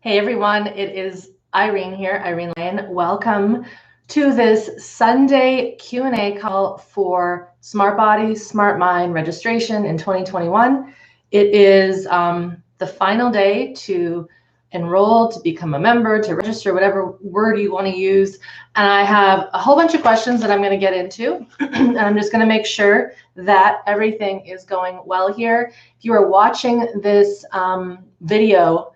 Hey everyone, it is Irene here, Irene Lane. Welcome to this Sunday Q&A call for SmartBody SmartMind registration in 2021. It is the final day to enroll, to become a member, to register, whatever word you want to use. And I have a whole bunch of questions that I'm going to get into. And I'm just going to make sure that everything is going well here. If you are watching this video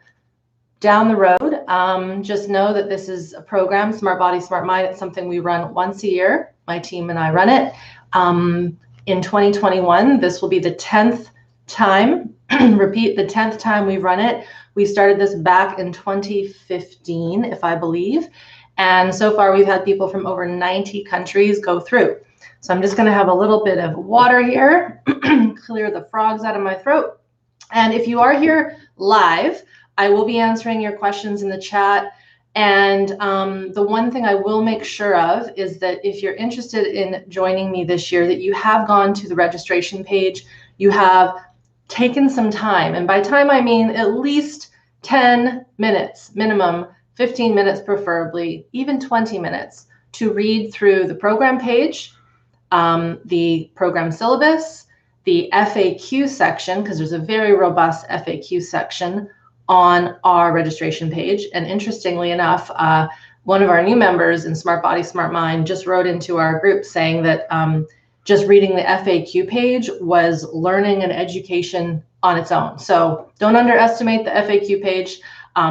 down the road, just know that this is a program, SmartBody SmartMind. It's something we run once a year. My team and I run it. In 2021, this will be the 10th time, repeat, the 10th time we run it. We started this back in 2015, if I believe. And so far, we've had people from over 90 countries go through. So I'm just going to have a little bit of water here, clear the frogs out of my throat. And if you are here live, I will be answering your questions in the chat. And the one thing I will make sure of is that if you're interested in joining me this year, that you have gone to the registration page, you have taken some time. And by time, I mean at least 10 minutes, minimum 15 minutes, preferably even 20 minutes to read through the program page, the program syllabus, the FAQ section, because there's a very robust FAQ section on our registration page. And interestingly enough, one of our new members in SmartBody SmartMind just wrote into our group saying that just reading the FAQ page was learning and education on its own. So don't underestimate the FAQ page.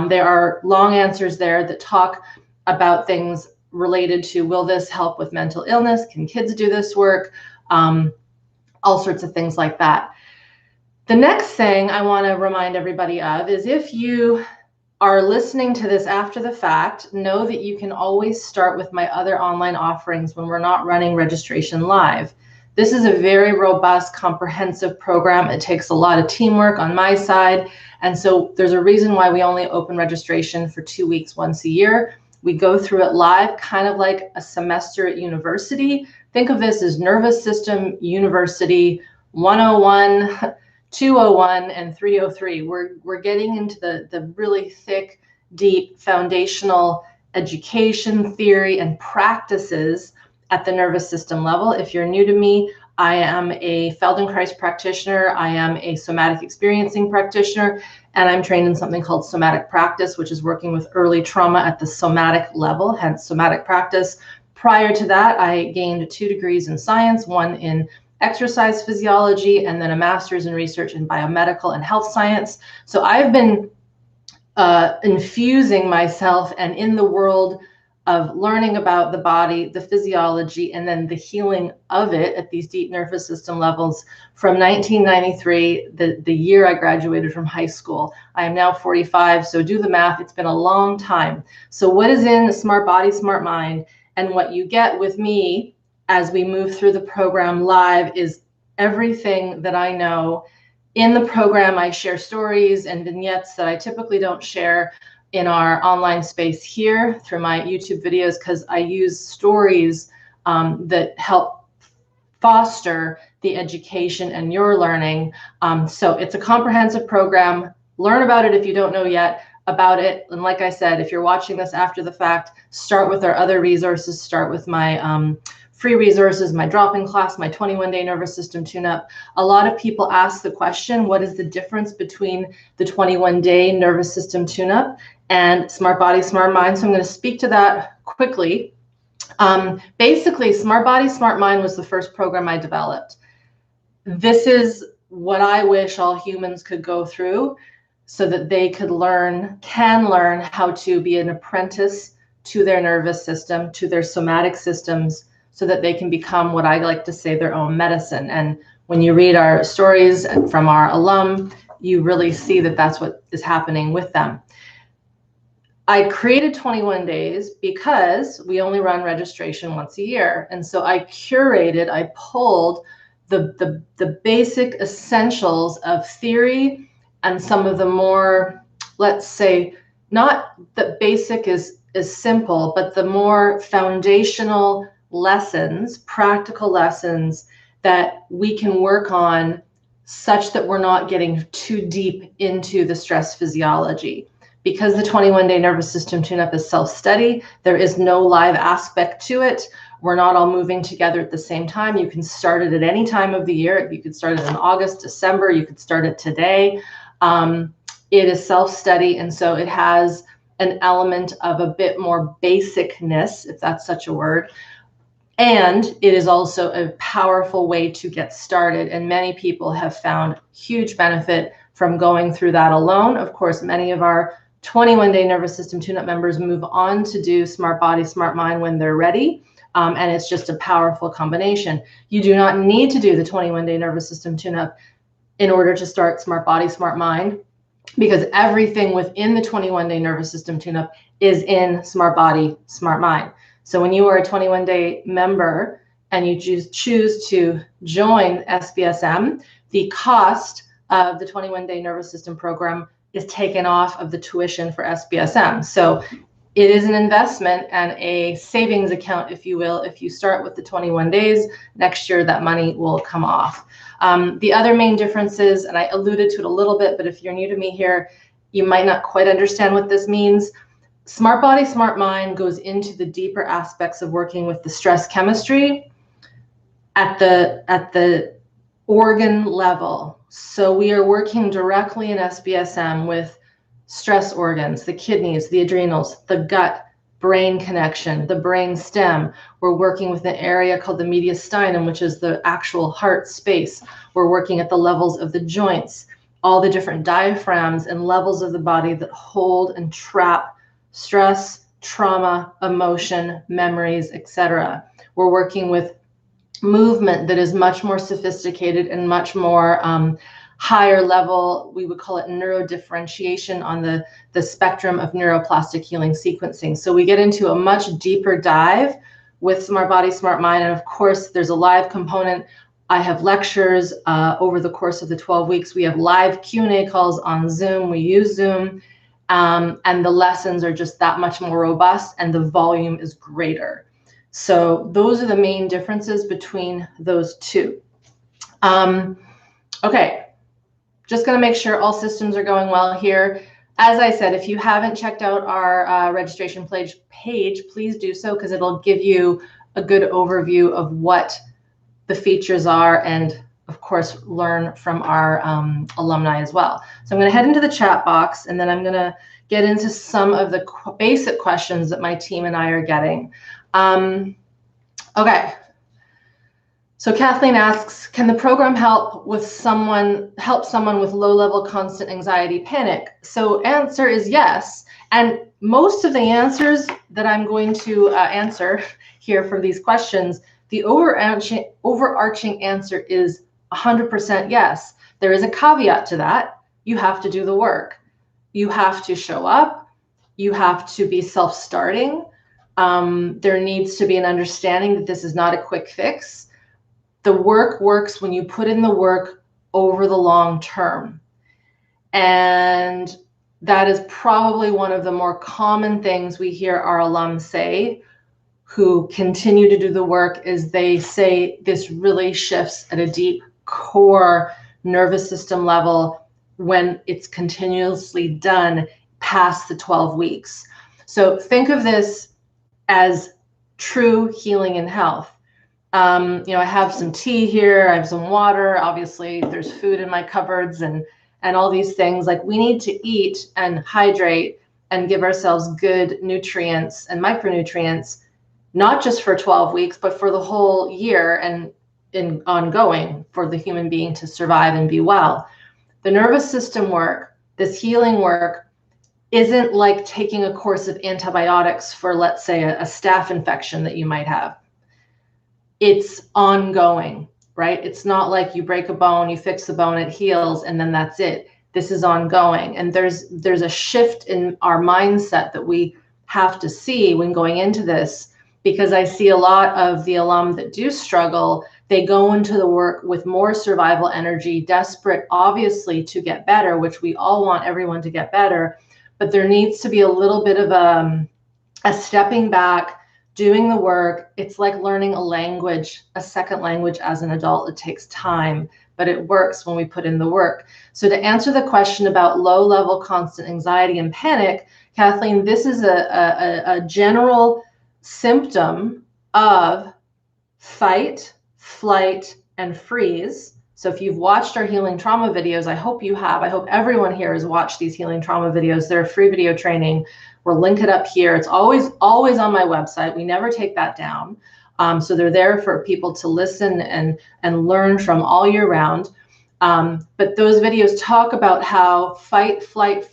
There are long answers there that talk about things related to, will this help with mental illness? Can kids do this work? All sorts of things like that. The next thing I want to remind everybody of is, if you are listening to this after the fact, know that you can always start with my other online offerings when we're not running registration live. This is a very robust, comprehensive program. It takes a lot of teamwork on my side. And so there's a reason why we only open registration for 2 weeks once a year. We go through it live, kind of like a semester at university. Think of this as Nervous System University 101, 201 and 303. We're getting into the really thick, deep foundational education theory and practices at the nervous system level. If you're new to me, I am a Feldenkrais practitioner. I am a somatic experiencing practitioner, and I'm trained in something called somatic practice, which is working with early trauma at the somatic level, hence somatic practice. Prior to that, I gained 2 degrees in science, one in exercise physiology, and then a master's in research in biomedical and health science. So I've been infusing myself and in the world of learning about the body, the physiology, and then the healing of it at these deep nervous system levels from 1993, the year I graduated from high school. I am now 45, so do the math. It's been a long time. So what is in SmartBody SmartMind, and what you get with me as we move through the program live, is everything that I know. In the program, I share stories and vignettes that I typically don't share in our online space here through my YouTube videos, because I use stories that help foster the education and your learning. So it's a comprehensive program. Learn about it if you don't know yet about it. And like I said, if you're watching this after the fact, start with our other resources. Start with my free resources, my drop-in class, my 21-day nervous system tune-up. A lot of people ask the question, what is the difference between the 21-day nervous system tune-up and SmartBody SmartMind? So I'm going to speak to that quickly. Basically, SmartBody SmartMind was the first program I developed. This is what I wish all humans could go through so that they can learn how to be an apprentice to their nervous system, to their somatic systems, so that they can become, what I like to say, their own medicine. And when you read our stories from our alum, you really see that that's what is happening with them. I created 21 days because we only run registration once a year. And so I pulled the basic essentials of theory and some of the more, let's say, not that basic is simple, but the more foundational lessons, practical lessons that we can work on such that we're not getting too deep into the stress physiology. Because the 21-day nervous system tune-up is self-study, there is no live aspect to it. We're not all moving together at the same time. You can start it at any time of the year. You could start it in August, December. You could start it today. It is self-study, and so it has an element of a bit more basicness, if that's such a word. And it is also a powerful way to get started. And many people have found huge benefit from going through that alone. Of course, many of our 21-day nervous system tune-up members move on to do SmartBody SmartMind when they're ready. And it's just a powerful combination. You do not need to do the 21-day nervous system tune-up in order to start SmartBody SmartMind, because everything within the 21-day nervous system tune-up is in SmartBody SmartMind. So when you are a 21-day member and you choose to join SBSM, the cost of the 21-day nervous system program is taken off of the tuition for SBSM. So it is an investment and a savings account, if you will. If you start with the 21 days, next year that money will come off. The other main differences, and I alluded to it a little bit, but if you're new to me here, you might not quite understand what this means. SmartBody SmartMind goes into the deeper aspects of working with the stress chemistry at the organ level. So we are working directly in SBSM with stress organs, the kidneys, the adrenals, the gut, brain connection, the brain stem. We're working with an area called the mediastinum, which is the actual heart space. We're working at the levels of the joints, all the different diaphragms and levels of the body that hold and trap stress, trauma, emotion, memories, etc. We're working with movement that is much more sophisticated and much more higher level. We would call it neurodifferentiation on the spectrum of neuroplastic healing sequencing. So we get into a much deeper dive with SmartBody SmartMind, and of course there's a live component. I have lectures over the course of the 12 weeks. We have live Q&A calls on Zoom. We use Zoom. And the lessons are just that much more robust and the volume is greater. So those are the main differences between those two. Okay, just gonna make sure all systems are going well here. As I said, if you haven't checked out our registration page, please do so, because it'll give you a good overview of what the features are, and of course, learn from our alumni as well. So I'm going to head into the chat box, and then I'm going to get into some of the basic questions that my team and I are getting. Okay. So Kathleen asks, can the program help someone with low-level constant anxiety, panic? So answer is yes. And most of the answers that I'm going to answer here for these questions, the overarching answer is 100% yes. There is a caveat to that. You have to do the work. You have to show up. You have to be self-starting. There needs to be an understanding that this is not a quick fix. The work works when you put in the work over the long term. And that is probably one of the more common things we hear our alums say who continue to do the work, is they say this really shifts at a deep core nervous system level when it's continuously done past the 12 weeks. So think of this as true healing and health. I have some tea here, I have some water, obviously there's food in my cupboards and all these things. Like, we need to eat and hydrate and give ourselves good nutrients and micronutrients, not just for 12 weeks, but for the whole year and ongoing, for the human being to survive and be well. The nervous system work, this healing work, isn't like taking a course of antibiotics for, let's say, a staph infection that you might have. It's ongoing, right? It's not like you break a bone, you fix the bone, it heals, and then that's it. This is ongoing. And there's a shift in our mindset that we have to see when going into this, because I see a lot of the alum that do struggle. They go into the work with more survival energy, desperate, obviously, to get better, which we all want everyone to get better. But there needs to be a little bit of a stepping back, doing the work. It's like learning a language, a second language as an adult. It takes time, but it works when we put in the work. So to answer the question about low-level constant anxiety and panic, Kathleen, this is a general symptom of fight, flight, and freeze. So if you've watched our healing trauma videos, I hope you have. I hope everyone here has watched these healing trauma videos. They're a free video training. We'll link it up here. It's always on my website. We never take that down. So they're there for people to listen and learn from all year round. But those videos talk about how fight, flight,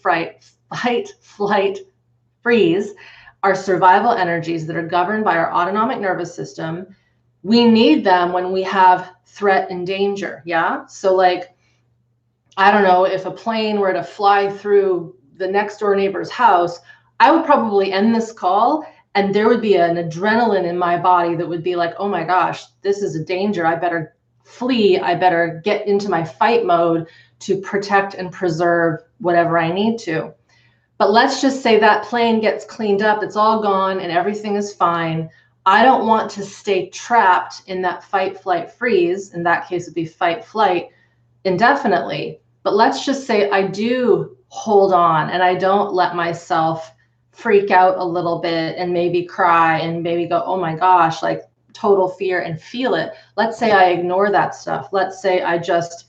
freeze are survival energies that are governed by our autonomic nervous system. We need them when we have threat and danger. Yeah. So like, I don't know, if a plane were to fly through the next door neighbor's house, I would probably end this call and there would be an adrenaline in my body that would be like, oh my gosh, this is a danger. I better flee. I better get into my fight mode to protect and preserve whatever I need to. But let's just say that plane gets cleaned up, it's all gone and everything is fine. I don't want to stay trapped in that fight, flight, freeze. In that case, it'd be fight, flight indefinitely. But let's just say I do hold on and I don't let myself freak out a little bit and maybe cry and maybe go, oh my gosh, like total fear and feel it. Let's say I ignore that stuff. Let's say I just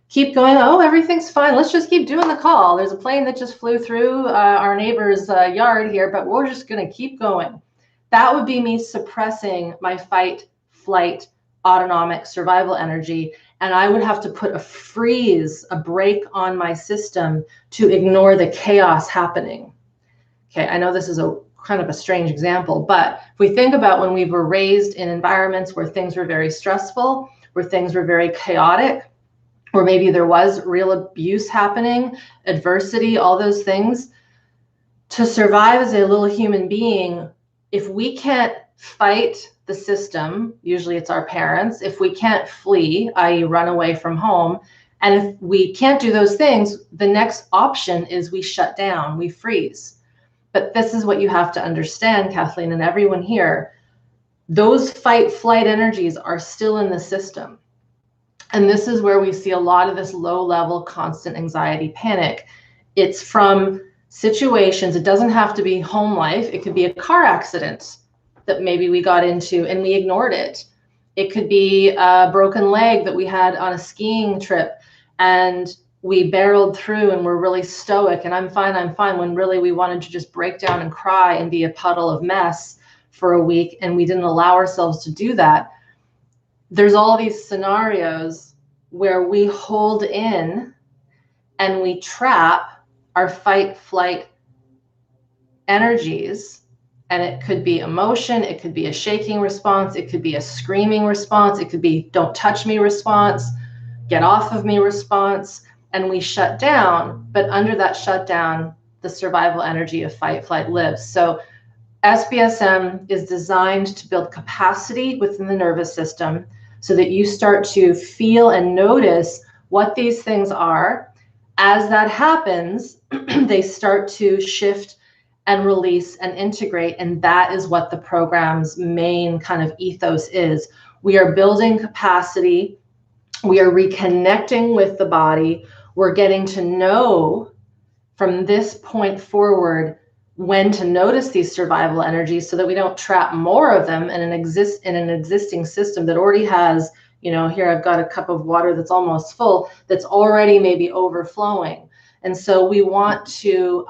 keep going, oh, everything's fine. Let's just keep doing the call. There's a plane that just flew through our neighbor's yard here, but we're just going to keep going. That would be me suppressing my fight, flight, autonomic survival energy. And I would have to put a freeze, a break on my system to ignore the chaos happening. Okay, I know this is a kind of a strange example, but if we think about when we were raised in environments where things were very stressful, where things were very chaotic, or maybe there was real abuse happening, adversity, all those things, to survive as a little human being, if we can't fight the system, usually it's our parents, if we can't flee, i.e. run away from home, and if we can't do those things, the next option is we shut down, we freeze. But this is what you have to understand, Kathleen, and everyone here, those fight, flight energies are still in the system. And this is where we see a lot of this low-level constant anxiety, panic. It's from situations, it doesn't have to be home life. It could be a car accident that maybe we got into and we ignored it. It could be a broken leg that we had on a skiing trip and we barreled through and we're really stoic and I'm fine, when really we wanted to just break down and cry and be a puddle of mess for a week and we didn't allow ourselves to do that. There's all these scenarios where we hold in and we trap our fight, flight energies, and it could be emotion, it could be a shaking response, it could be a screaming response, it could be don't touch me response, get off of me response, and we shut down. But under that shutdown, the survival energy of fight, flight lives. So SBSM is designed to build capacity within the nervous system so that you start to feel and notice what these things are. As that happens, they start to shift and release and integrate. And that is what the program's main kind of ethos is. We are building capacity. We are reconnecting with the body. We're getting to know from this point forward when to notice these survival energies so that we don't trap more of them in an existing system that already has, you know, here I've got a cup of water that's almost full, that's already maybe overflowing. And so we want to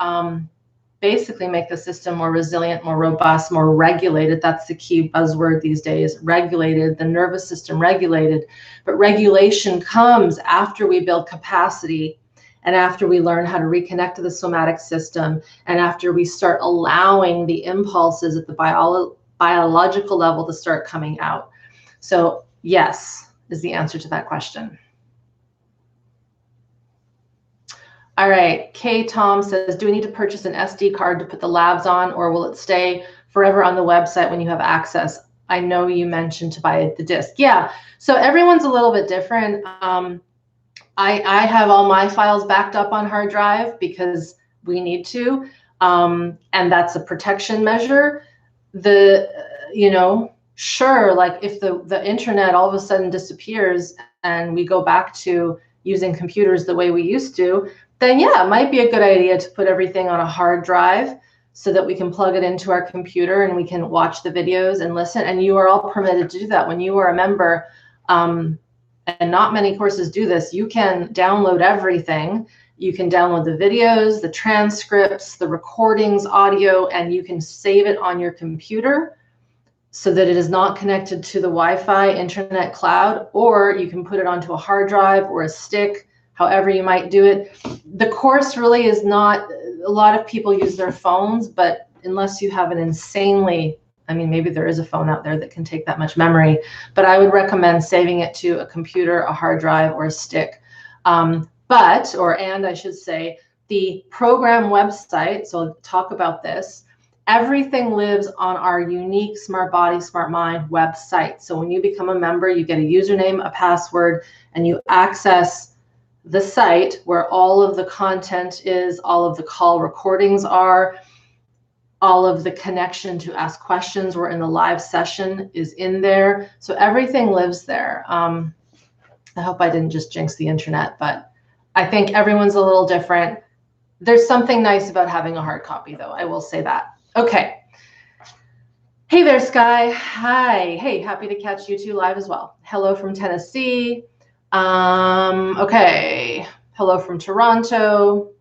basically make the system more resilient, more robust, more regulated. That's the key buzzword these days, regulated, the nervous system regulated. But regulation comes after we build capacity and after we learn how to reconnect to the somatic system, and after we start allowing the impulses at the biological level to start coming out. So yes, is the answer to that question. All right, K Tom says, do we need to purchase an SD card to put the labs on, or will it stay forever on the website when you have access? I know you mentioned to buy the disc. Yeah, so everyone's a little bit different. I have all my files backed up on hard drive because we need to, and that's a protection measure. Sure, like if the internet all of a sudden disappears and we go back to using computers the way we used to, then yeah, it might be a good idea to put everything on a hard drive so that we can plug it into our computer and we can watch the videos and listen. And you are all permitted to do that. When you are a member, and not many courses do this, you can download everything. You can download the videos, the transcripts, the recordings, audio, and you can save it on your computer so that it is not connected to the Wi-Fi internet cloud, or you can put it onto a hard drive or a stick, however you might do it. The course really is not, a lot of people use their phones, but unless you have an insanely, I mean, maybe there is a phone out there that can take that much memory, but I would recommend saving it to a computer, a hard drive, or a stick. I should say, the program website, so I'll talk about this, everything lives on our unique SmartBody SmartMind website. So when you become a member, you get a username, a password, and you access the site where all of the content is, all of the call recordings are, all of the connection to ask questions. We're in the live session is in there. So everything lives there. I hope I didn't just jinx the internet, but I think everyone's a little different. There's something nice about having a hard copy, though. I will say that. Okay. Hey there, Sky. Hi. Hey, happy to catch you two live as well. Hello from Tennessee. Okay. Hello from Toronto.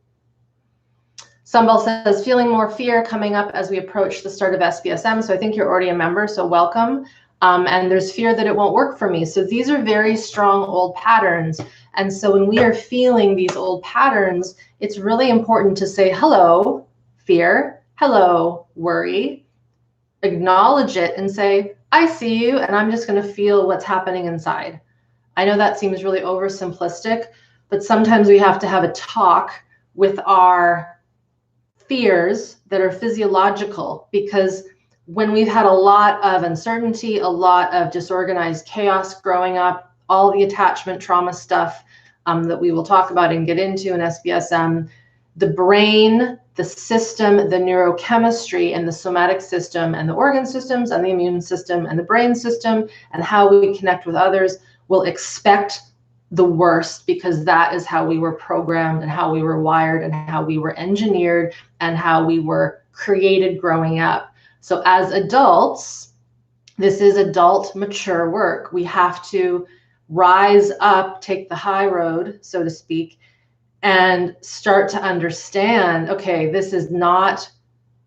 Sunbell says, feeling more fear coming up as we approach the start of SBSM. So I think you're already a member, so welcome. And there's fear that it won't work for me. So these are very strong old patterns. And so when we are feeling these old patterns, it's really important to say, hello, fear, hello, worry, acknowledge it and say, I see you, and I'm just going to feel what's happening inside. I know that seems really oversimplistic, but sometimes we have to have a talk with our fears that are physiological, because when we've had a lot of uncertainty, a lot of disorganized chaos growing up, all the attachment trauma stuff that we will talk about and get into in SBSM, the brain, the system, the neurochemistry, and the somatic system, and the organ systems, and the immune system, and the brain system, and how we connect with others will expect the worst, because that is how we were programmed and how we were wired and how we were engineered and how we were created growing up. So as adults, this is adult mature work. We have to rise up, take the high road, so to speak, and start to understand, okay, this is not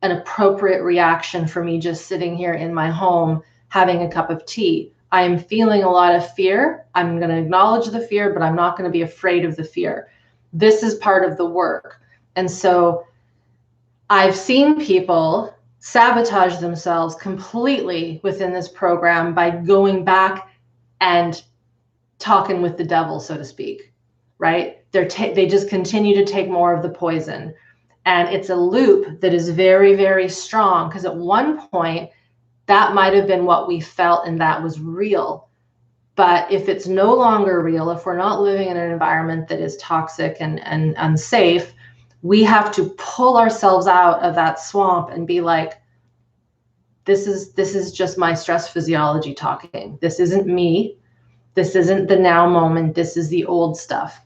an appropriate reaction for me just sitting here in my home having a cup of tea. I am feeling a lot of fear. I'm going to acknowledge the fear, but I'm not going to be afraid of the fear. This is part of the work. And so I've seen people sabotage themselves completely within this program by going back and talking with the devil, so to speak, right? They just continue to take more of the poison. And it's a loop that is very, very strong, because at one point, that might have been what we felt and that was real. But if it's no longer real, if we're not living in an environment that is toxic and unsafe, we have to pull ourselves out of that swamp and be like, this is just my stress physiology talking. This isn't me. This isn't the now moment. This is the old stuff.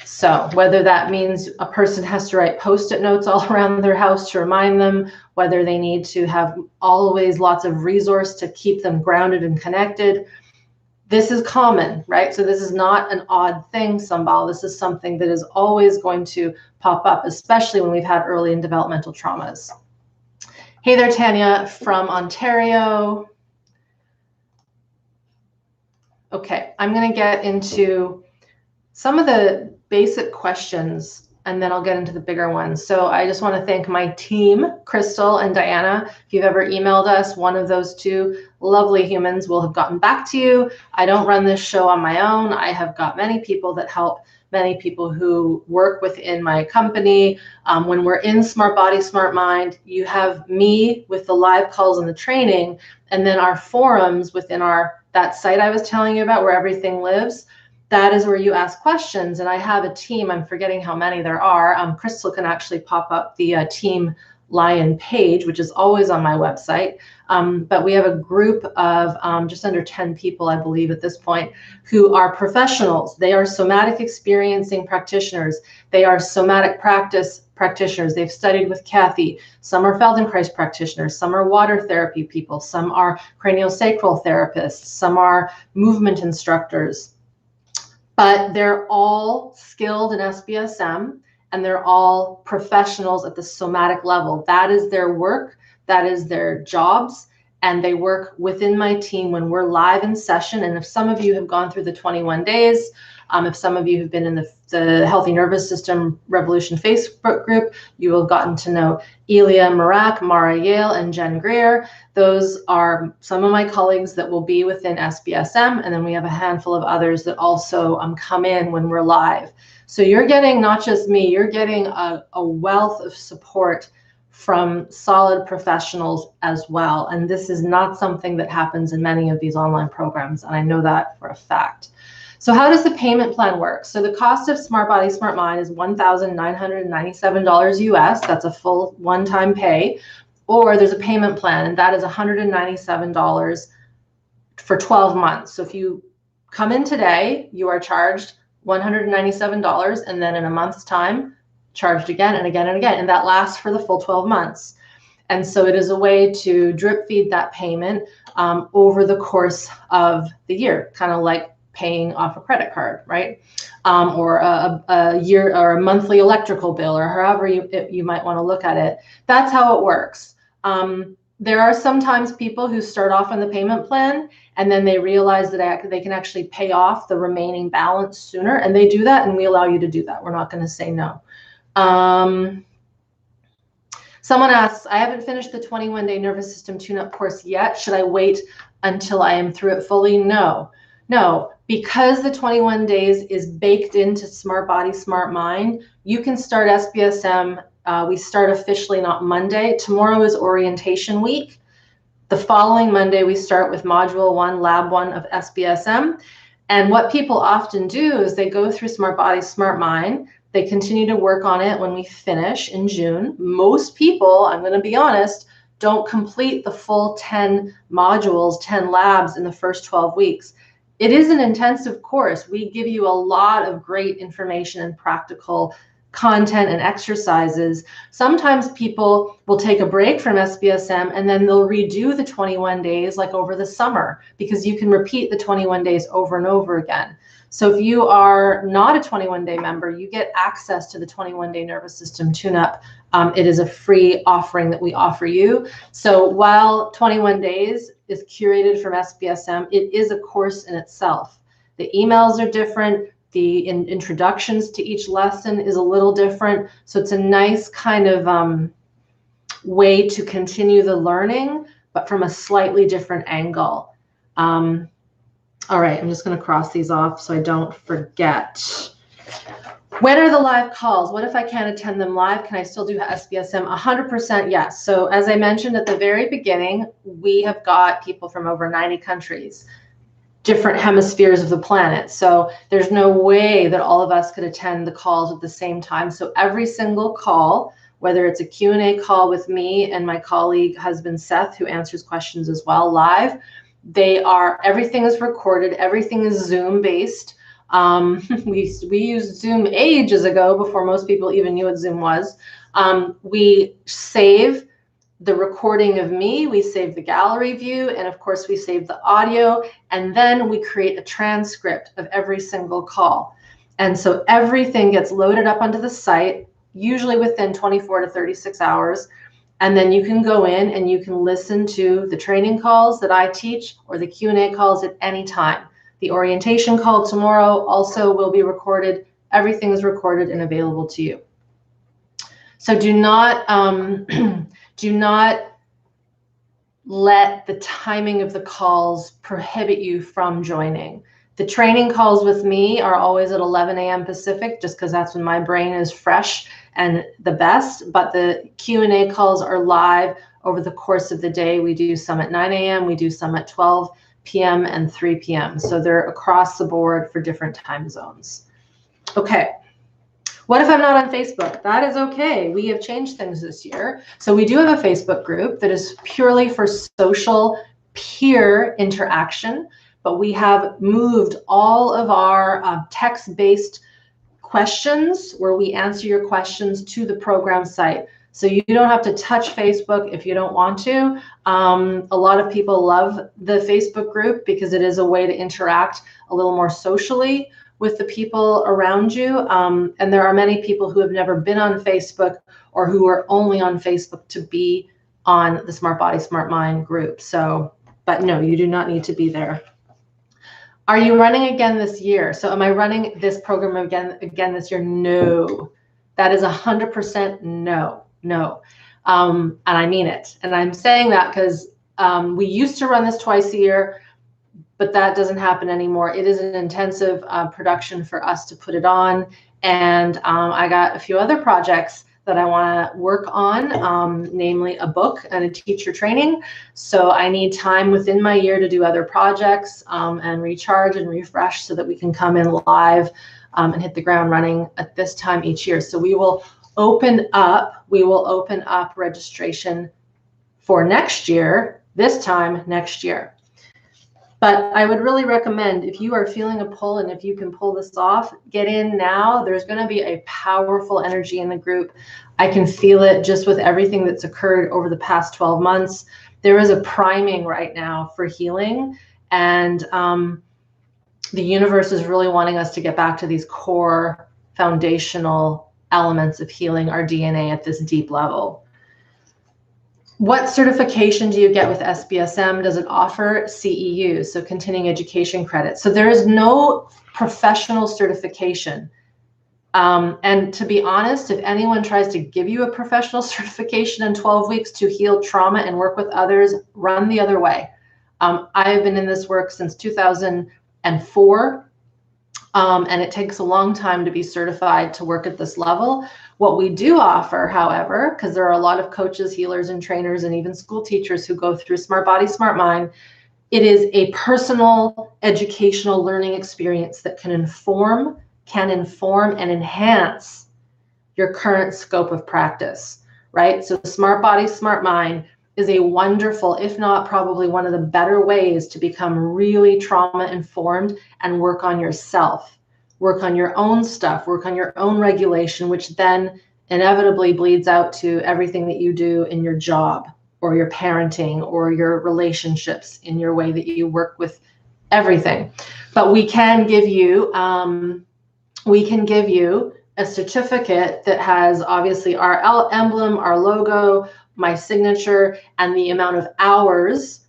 So whether that means a person has to write Post-it notes all around their house to remind them, whether they need to have always lots of resource to keep them grounded and connected, this is common, right? So this is not an odd thing, Sambal. This is something that is always going to pop up, especially when we've had early and developmental traumas. Hey there, Tanya from Ontario. Okay, I'm going to get into some of the basic questions, and then I'll get into the bigger ones. So I just want to thank my team, Crystal and Diana. If you've ever emailed us, one of those two lovely humans will have gotten back to you. I don't run this show on my own. I have got many people that help, many people who work within my company. When we're in SmartBody SmartMind, you have me with the live calls and the training, and then our forums within that site I was telling you about where everything lives. That is where you ask questions. And I have a team. I'm forgetting how many there are. Crystal can actually pop up the team Lion page, which is always on my website. But we have a group of just under 10 people, I believe at this point, who are professionals. They are somatic experiencing practitioners. They are somatic practice practitioners. They've studied with Kathy. Some are Feldenkrais practitioners. Some are water therapy people. Some are craniosacral therapists. Some are movement instructors. But they're all skilled in SBSM, and they're all professionals at the somatic level. That is their work. That is their jobs. And they work within my team when we're live in session. And if some of you have gone through the 21 days, if some of you have been in the Healthy Nervous System Revolution Facebook group, you will have gotten to know Elia Marak, Mara Yale, and Jen Greer. Those are some of my colleagues that will be within SBSM. And then we have a handful of others that also come in when we're live. So you're getting not just me, you're getting a wealth of support from solid professionals as well. And this is not something that happens in many of these online programs. And I know that for a fact. So how does the payment plan work? So the cost of SmartBody SmartMind is $1,997 US. That's a full one-time pay. Or there's a payment plan, and that is $197 for 12 months. So if you come in today, you are charged $197, and then in a month's time, charged again and again and again. And that lasts for the full 12 months. And so it is a way to drip feed that payment over the course of the year, kind of like paying off a credit card, right? Or a year or a monthly electrical bill, or however you might want to look at it. That's how it works. There are sometimes people who start off on the payment plan and then they realize that they can actually pay off the remaining balance sooner, and they do that, and we allow you to do that. We're not going to say no. Someone asks, I haven't finished the 21-day nervous system tune-up course yet. Should I wait until I am through it fully? No, because the 21 days is baked into SmartBody SmartMind, you can start SBSM. We start officially not Monday. Tomorrow is orientation week. The following Monday, we start with Module 1, Lab 1 of SBSM. And what people often do is they go through SmartBody SmartMind. They continue to work on it when we finish in June. Most people, I'm going to be honest, don't complete the full 10 modules, 10 labs in the first 12 weeks. It is an intensive course. We give you a lot of great information and practical content and exercises. Sometimes people will take a break from SBSM and then they'll redo the 21 days like over the summer, because you can repeat the 21 days over and over again. So if you are not a 21-day member, you get access to the 21-day nervous system tune-up. It is a free offering that we offer you. So while 21 days is curated from SBSM, it is a course in itself. The emails are different. The introductions to each lesson is a little different. So it's a nice kind of way to continue the learning, but from a slightly different angle. All right, I'm just going to cross these off so I don't forget. When are the live calls? What if I can't attend them live? Can I still do SBSM? 100% yes. So as I mentioned at the very beginning, we have got people from over 90 countries, different hemispheres of the planet. So there's no way that all of us could attend the calls at the same time. So every single call, whether it's a Q&A call with me and my colleague husband Seth, who answers questions as well live, everything is recorded, everything is Zoom based. We used Zoom ages ago before most people even knew what Zoom was. We save the recording of me, we save the gallery view, and of course we save the audio, and then we create a transcript of every single call. And so everything gets loaded up onto the site, usually within 24 to 36 hours. And then you can go in and you can listen to the training calls that I teach or the Q&A calls at any time. The orientation call tomorrow also will be recorded. Everything is recorded and available to you. So do not let the timing of the calls prohibit you from joining. The training calls with me are always at 11 a.m. Pacific, just because that's when my brain is fresh and the best. But the Q&A calls are live over the course of the day. We do some at 9 a.m. We do some at 12 p.m. and 3 p.m. So they're across the board for different time zones. Okay. What if I'm not on Facebook? That is okay. We have changed things this year. So we do have a Facebook group that is purely for social peer interaction, but we have moved all of our text-based questions where we answer your questions to the program site. So you don't have to touch Facebook if you don't want to. A lot of people love the Facebook group because it is a way to interact a little more socially with the people around you. And there are many people who have never been on Facebook or who are only on Facebook to be on the SmartBody SmartMind group. So, but no, you do not need to be there. Are you running again this year? So am I running this program again this year? No, that is 100% no. And I mean it. And I'm saying that because we used to run this twice a year, but that doesn't happen anymore. It is an intensive production for us to put it on. And I got a few other projects that I want to work on, namely a book and a teacher training. So I need time within my year to do other projects and recharge and refresh so that we can come in live and hit the ground running at this time each year. So we will open up registration for next year, this time next year. But I would really recommend, if you are feeling a pull and if you can pull this off, get in now. There's going to be a powerful energy in the group. I can feel it just with everything that's occurred over the past 12 months. There is a priming right now for healing, and the universe is really wanting us to get back to these core foundational elements of healing our DNA at this deep level. What certification do you get with SBSM? Does it offer CEUs, so continuing education credits? So there is no professional certification. And to be honest, if anyone tries to give you a professional certification in 12 weeks to heal trauma and work with others, run the other way. I have been in this work since 2004. And it takes a long time to be certified to work at this level. What we do offer, however, because there are a lot of coaches, healers, and trainers, and even school teachers who go through SmartBody SmartMind, it is a personal educational learning experience that can inform and enhance your current scope of practice, right? So SmartBody SmartMind is a wonderful, if not probably one of the better ways to become really trauma informed and work on yourself, work on your own stuff, work on your own regulation, which then inevitably bleeds out to everything that you do in your job or your parenting or your relationships, in your way that you work with everything. But we can give you a certificate that has obviously our emblem, our logo, my signature, and the amount of hours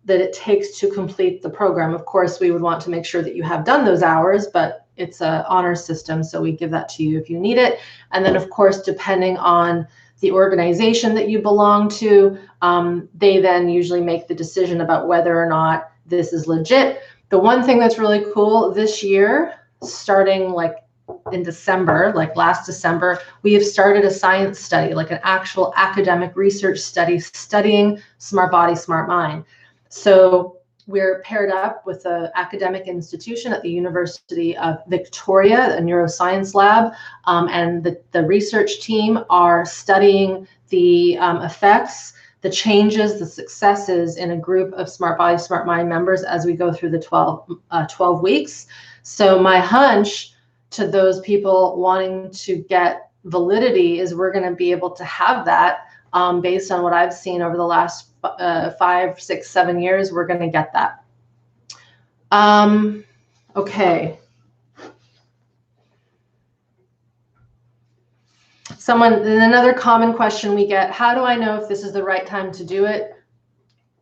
that it takes to complete the program. Of course, we would want to make sure that you have done those hours, but it's an honor system, so we give that to you if you need it. And then, of course, depending on the organization that you belong to, they then usually make the decision about whether or not this is legit. The one thing that's really cool this year, starting like in December, like last December, we have started a science study, like an actual academic research study studying SmartBody SmartMind. So we're paired up with an academic institution at the University of Victoria, a neuroscience lab, and the research team are studying the effects, the changes, the successes in a group of SmartBody SmartMind members as we go through the 12 weeks. So my hunch to those people wanting to get validity is we're going to be able to have that based on what I've seen over the last 5, 6, 7 years. We're going to get that. Okay. Another common question we get, how do I know if this is the right time to do it?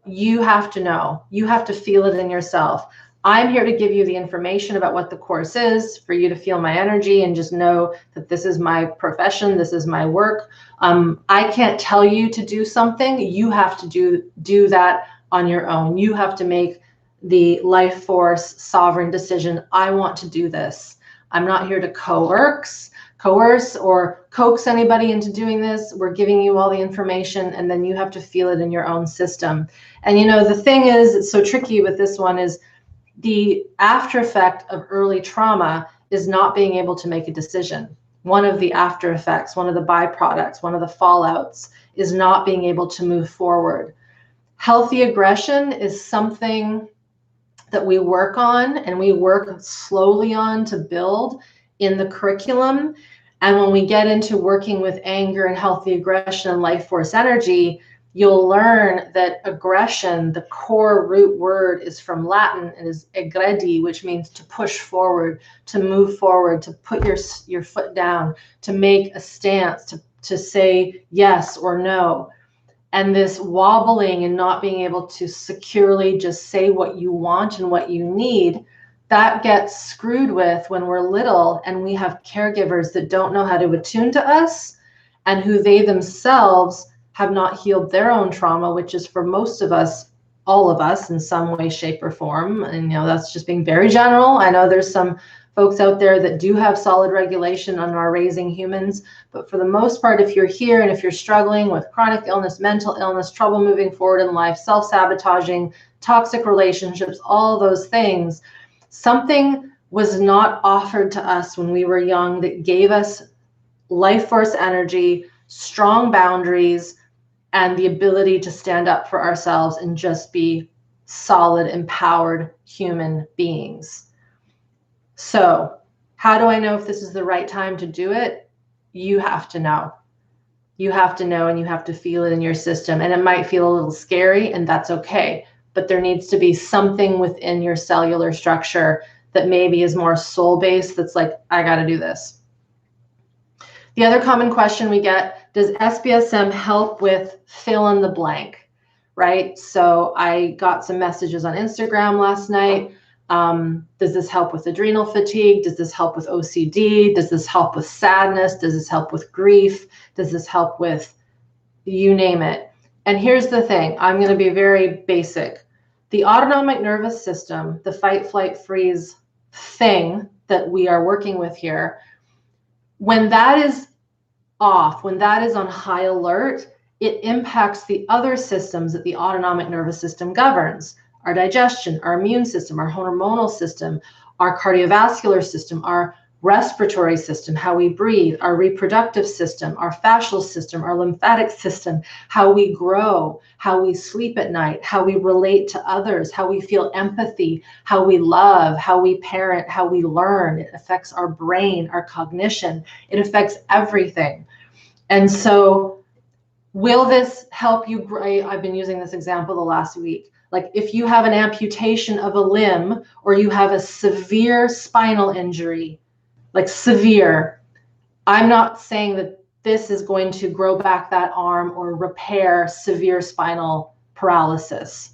You have to know. You have to feel it in yourself. I'm here to give you the information about what the course is, for you to feel my energy and just know that this is my profession, this is my work. I can't tell you to do something. You have to do that on your own. You have to make the life force sovereign decision. I want to do this. I'm not here to coerce or coax anybody into doing this. We're giving you all the information, and then you have to feel it in your own system. And you know, the thing is, it's so tricky with this one is the after effect of early trauma is not being able to make a decision. One of the after effects, one of the byproducts, one of the fallouts is not being able to move forward. Healthy aggression is something that we work on, and we work slowly on to build in the curriculum. And when we get into working with anger and healthy aggression and life force energy, you'll learn that aggression, the core root word, is from Latin and is eggredi, which means to push forward, to move forward, to put your foot down, to make a stance, to say yes or no. And this wobbling and not being able to securely just say what you want and what you need, that gets screwed with when we're little and we have caregivers that don't know how to attune to us and who they themselves have not healed their own trauma, which is for most of us, all of us in some way, shape, or form. And, that's just being very general. I know there's some folks out there that do have solid regulation and are raising humans. But for the most part, if you're here and if you're struggling with chronic illness, mental illness, trouble moving forward in life, self-sabotaging, toxic relationships, all those things, something was not offered to us when we were young that gave us life force energy, strong boundaries, and the ability to stand up for ourselves and just be solid, empowered human beings. So how do I know if this is the right time to do it? You have to know. You have to know, and you have to feel it in your system. And it might feel a little scary, and that's okay. But there needs to be something within your cellular structure that maybe is more soul-based that's like, I got to do this. The other common question we get, does SBSM help with fill in the blank, right? So I got some messages on Instagram last night. Does this help with adrenal fatigue? Does this help with OCD? Does this help with sadness? Does this help with grief? Does this help with you name it? And here's the thing, I'm going to be very basic. The autonomic nervous system, the fight, flight, freeze thing that we are working with here, when that is off, when that is on high alert, it impacts the other systems that the autonomic nervous system governs. Our digestion, our immune system, our hormonal system, our cardiovascular system, our respiratory system, how we breathe, our reproductive system, our fascial system, our lymphatic system, how we grow, how we sleep at night, how we relate to others, how we feel empathy, how we love, how we parent, how we learn. It affects our brain, our cognition. It affects everything. And so will this help you grow? I've been using this example the last week. Like if you have an amputation of a limb or you have a severe spinal injury, like severe, I'm not saying that this is going to grow back that arm or repair severe spinal paralysis.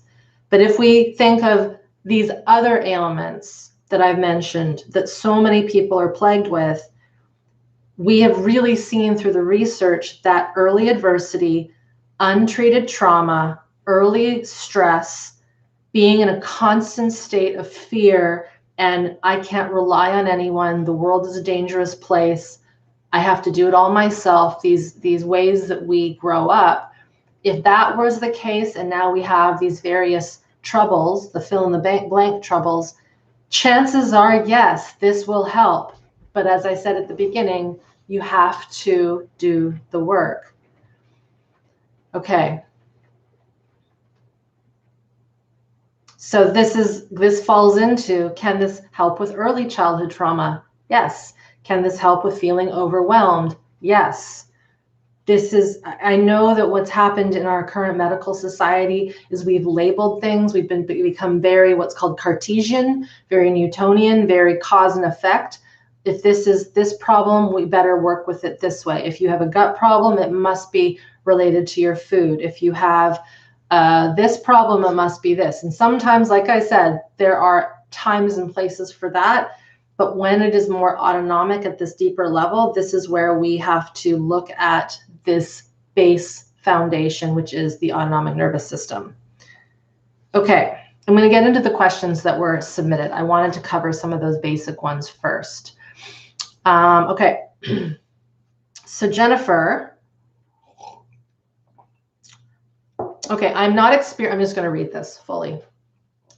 But if we think of these other ailments that I've mentioned that so many people are plagued with, we have really seen through the research that early adversity, untreated trauma, early stress, being in a constant state of fear, and I can't rely on anyone, the world is a dangerous place, I have to do it all myself, these ways that we grow up. If that was the case, and now we have these various troubles, the fill in the blank troubles, chances are, yes, this will help. But as I said at the beginning, you have to do the work. Okay. So this falls into, can this help with early childhood trauma? Yes. Can this help with feeling overwhelmed? Yes. I know that what's happened in our current medical society is we've labeled things. We've become very what's called Cartesian, very Newtonian, very cause and effect. If this is this problem, we better work with it this way. If you have a gut problem, it must be related to your food. If you have this problem, it must be this. And sometimes, like I said, there are times and places for that. But when it is more autonomic at this deeper level, this is where we have to look at this base foundation, which is the autonomic nervous system. Okay, I'm going to get into the questions that were submitted. I wanted to cover some of those basic ones first. Okay, so Jennifer, okay, I'm just going to read this fully.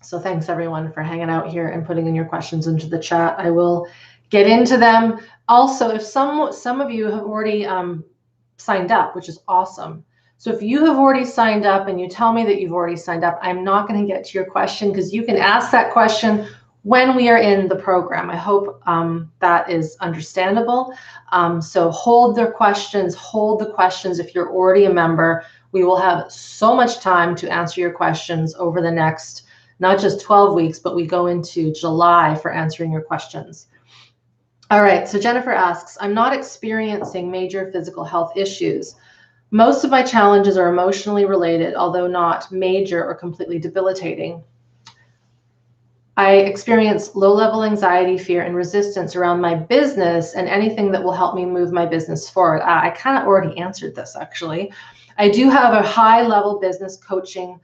So thanks everyone for hanging out here and putting in your questions into the chat. I will get into them. Also, if some of you have already signed up, which is awesome. So if you have already signed up and you tell me that you've already signed up, I'm not going to get to your question because you can ask that question when we are in the program. I hope that is understandable. So hold the questions. If you're already a member, we will have so much time to answer your questions over the next, not just 12 weeks, but we go into July for answering your questions. All right, so Jennifer asks, I'm not experiencing major physical health issues. Most of my challenges are emotionally related, although not major or completely debilitating. I experience low-level anxiety, fear, and resistance around my business and anything that will help me move my business forward. I kind of already answered this, actually. I do have a high-level business coaching,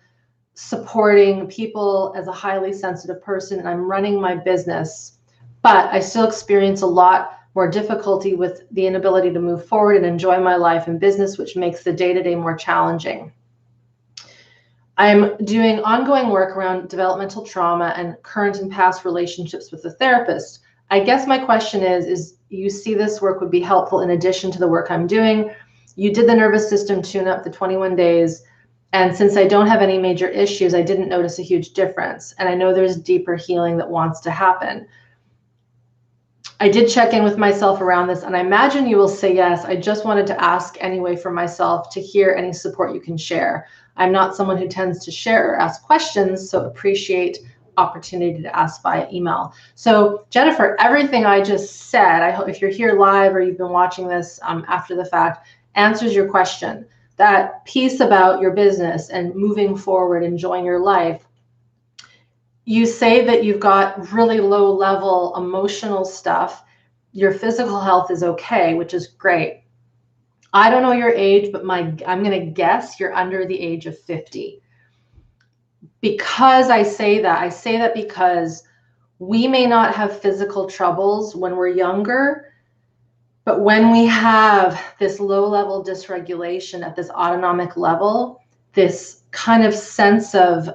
supporting people as a highly sensitive person, and I'm running my business, but I still experience a lot more difficulty with the inability to move forward and enjoy my life and business, which makes the day-to-day more challenging. I'm doing ongoing work around developmental trauma and current and past relationships with the therapist. I guess my question is you see this work would be helpful in addition to the work I'm doing. You did the nervous system tune-up, the 21 days, and since I don't have any major issues, I didn't notice a huge difference. And I know there's deeper healing that wants to happen. I did check in with myself around this, and I imagine you will say yes. I just wanted to ask anyway for myself to hear any support you can share. I'm not someone who tends to share or ask questions, so appreciate opportunity to ask via email. So Jennifer, everything I just said, I hope if you're here live or you've been watching this after the fact, answers your question. That piece about your business and moving forward, enjoying your life. You say that you've got really low level emotional stuff. Your physical health is okay, which is great. I don't know your age, but I'm going to guess you're under the age of 50. Because I say that because we may not have physical troubles when we're younger, but when we have this low level dysregulation at this autonomic level, this kind of sense of,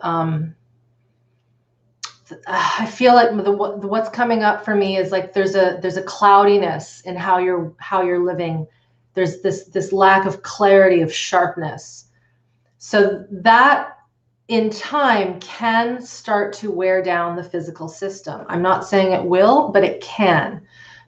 I feel like what's coming up for me is like there's a cloudiness in how you're living. There's this lack of clarity, of sharpness. So that in time can start to wear down the physical system. I'm not saying it will, but it can.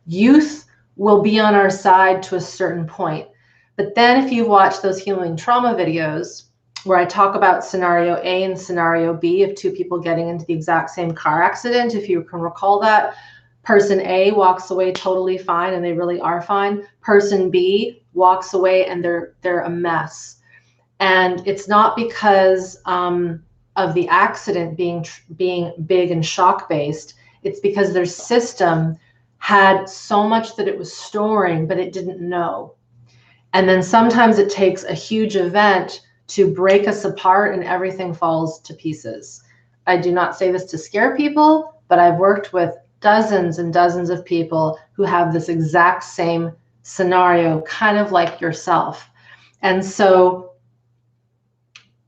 Youth will be on our side to a certain point. But then if you watch those healing trauma videos, where I talk about scenario A and scenario B of two people getting into the exact same car accident. If you can recall that, person A walks away totally fine and they really are fine. Person B walks away and they're a mess. And it's not because of the accident being big and shock-based. It's because their system had so much that it was storing, but it didn't know. And then sometimes it takes a huge event to break us apart and everything falls to pieces. I do not say this to scare people, but I've worked with dozens and dozens of people who have this exact same scenario, kind of like yourself. And so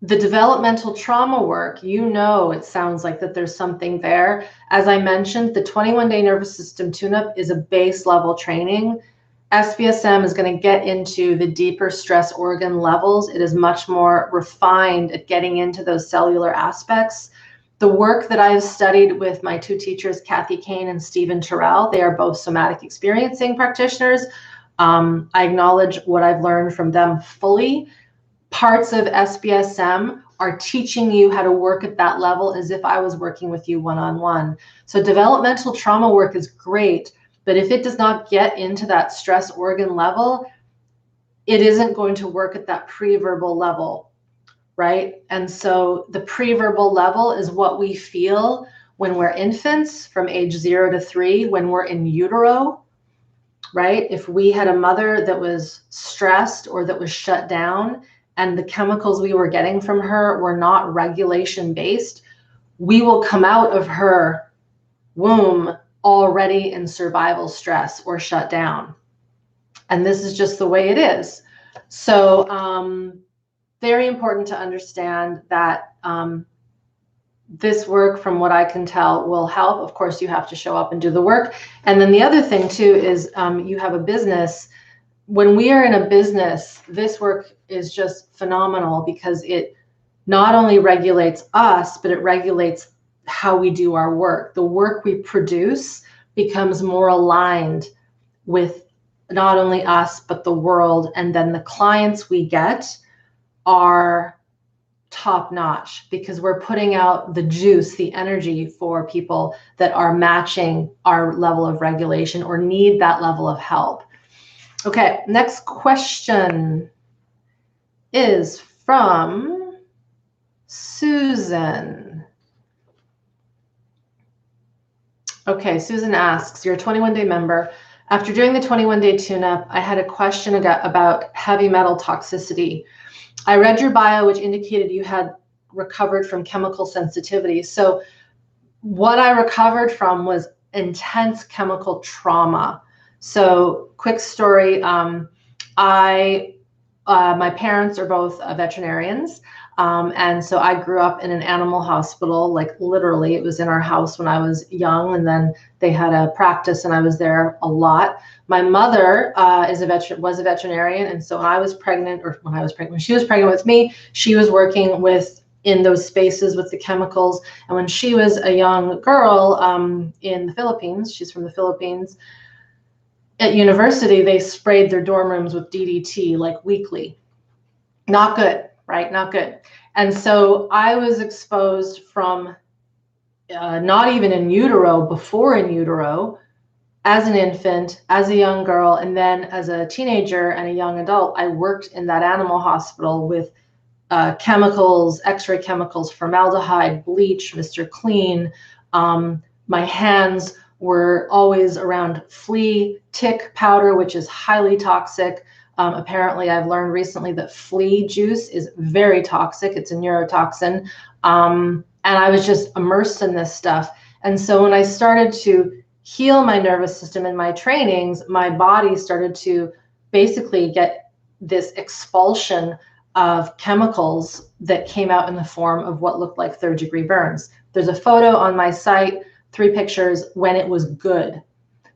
the developmental trauma work, it sounds like that there's something there. As I mentioned, the 21-day nervous system tune-up is a base level training. SBSM is going to get into the deeper stress organ levels. It is much more refined at getting into those cellular aspects. The work that I've studied with my two teachers, Kathy Kane and Stephen Terrell, they are both somatic experiencing practitioners. I acknowledge what I've learned from them fully. Parts of SBSM are teaching you how to work at that level as if I was working with you one-on-one. So developmental trauma work is great. But if it does not get into that stress organ level, it isn't going to work at that pre-verbal level, right? And so the pre-verbal level is what we feel when we're infants from age 0 to 3, when we're in utero, right? If we had a mother that was stressed or that was shut down and the chemicals we were getting from her were not regulation-based, we will come out of her womb already in survival stress or shut down. And this is just the way it is. So very important to understand that this work, from what I can tell, will help. Of course, you have to show up and do the work. And then the other thing too is you have a business. When we are in a business, this work is just phenomenal because it not only regulates us, but it regulates how we do our work. The work we produce becomes more aligned with not only us, but the world. And then the clients we get are top notch because we're putting out the juice, the energy for people that are matching our level of regulation or need that level of help. Okay, next question is from Susan. Okay, Susan asks, you're a 21-day member. After doing the 21-day tune-up, I had a question about heavy metal toxicity. I read your bio, which indicated you had recovered from chemical sensitivity. So what I recovered from was intense chemical trauma. So quick story, my parents are both veterinarians. And so I grew up in an animal hospital, like literally it was in our house when I was young, and then they had a practice and I was there a lot. My mother was a veterinarian. And so when I was pregnant, or when she was pregnant with me, she was working in those spaces with the chemicals. And when she was a young girl in the Philippines, she's from the Philippines, at university, they sprayed their dorm rooms with DDT like weekly. Not good, right? Not good. And so I was exposed from not even in utero, before in utero, as an infant, as a young girl, and then as a teenager and a young adult, I worked in that animal hospital with chemicals, X-ray chemicals, formaldehyde, bleach, Mr. Clean. My hands were always around flea tick powder, which is highly toxic. Apparently, I've learned recently that flea juice is very toxic. It's a neurotoxin. And I was just immersed in this stuff. And so when I started to heal my nervous system in my trainings, my body started to basically get this expulsion of chemicals that came out in the form of what looked like third-degree burns. There's a photo on my site, 3 pictures when it was good.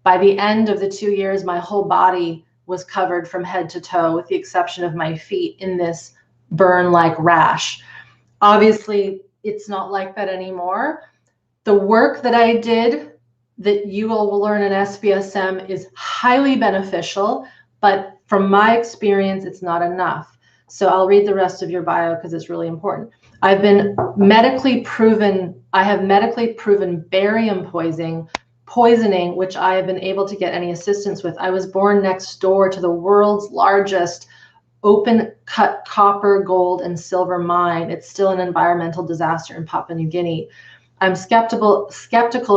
By the end of the 2 years, my whole body was covered from head to toe, with the exception of my feet, in this burn-like rash. Obviously, it's not like that anymore. The work that I did that you will learn in SBSM is highly beneficial, but from my experience, it's not enough. So I'll read the rest of your bio because it's really important. I have medically proven barium poisoning, which I have been able to get any assistance with. I was born next door to the world's largest open cut copper, gold, and silver mine. It's still an environmental disaster in Papua New Guinea. I'm skeptical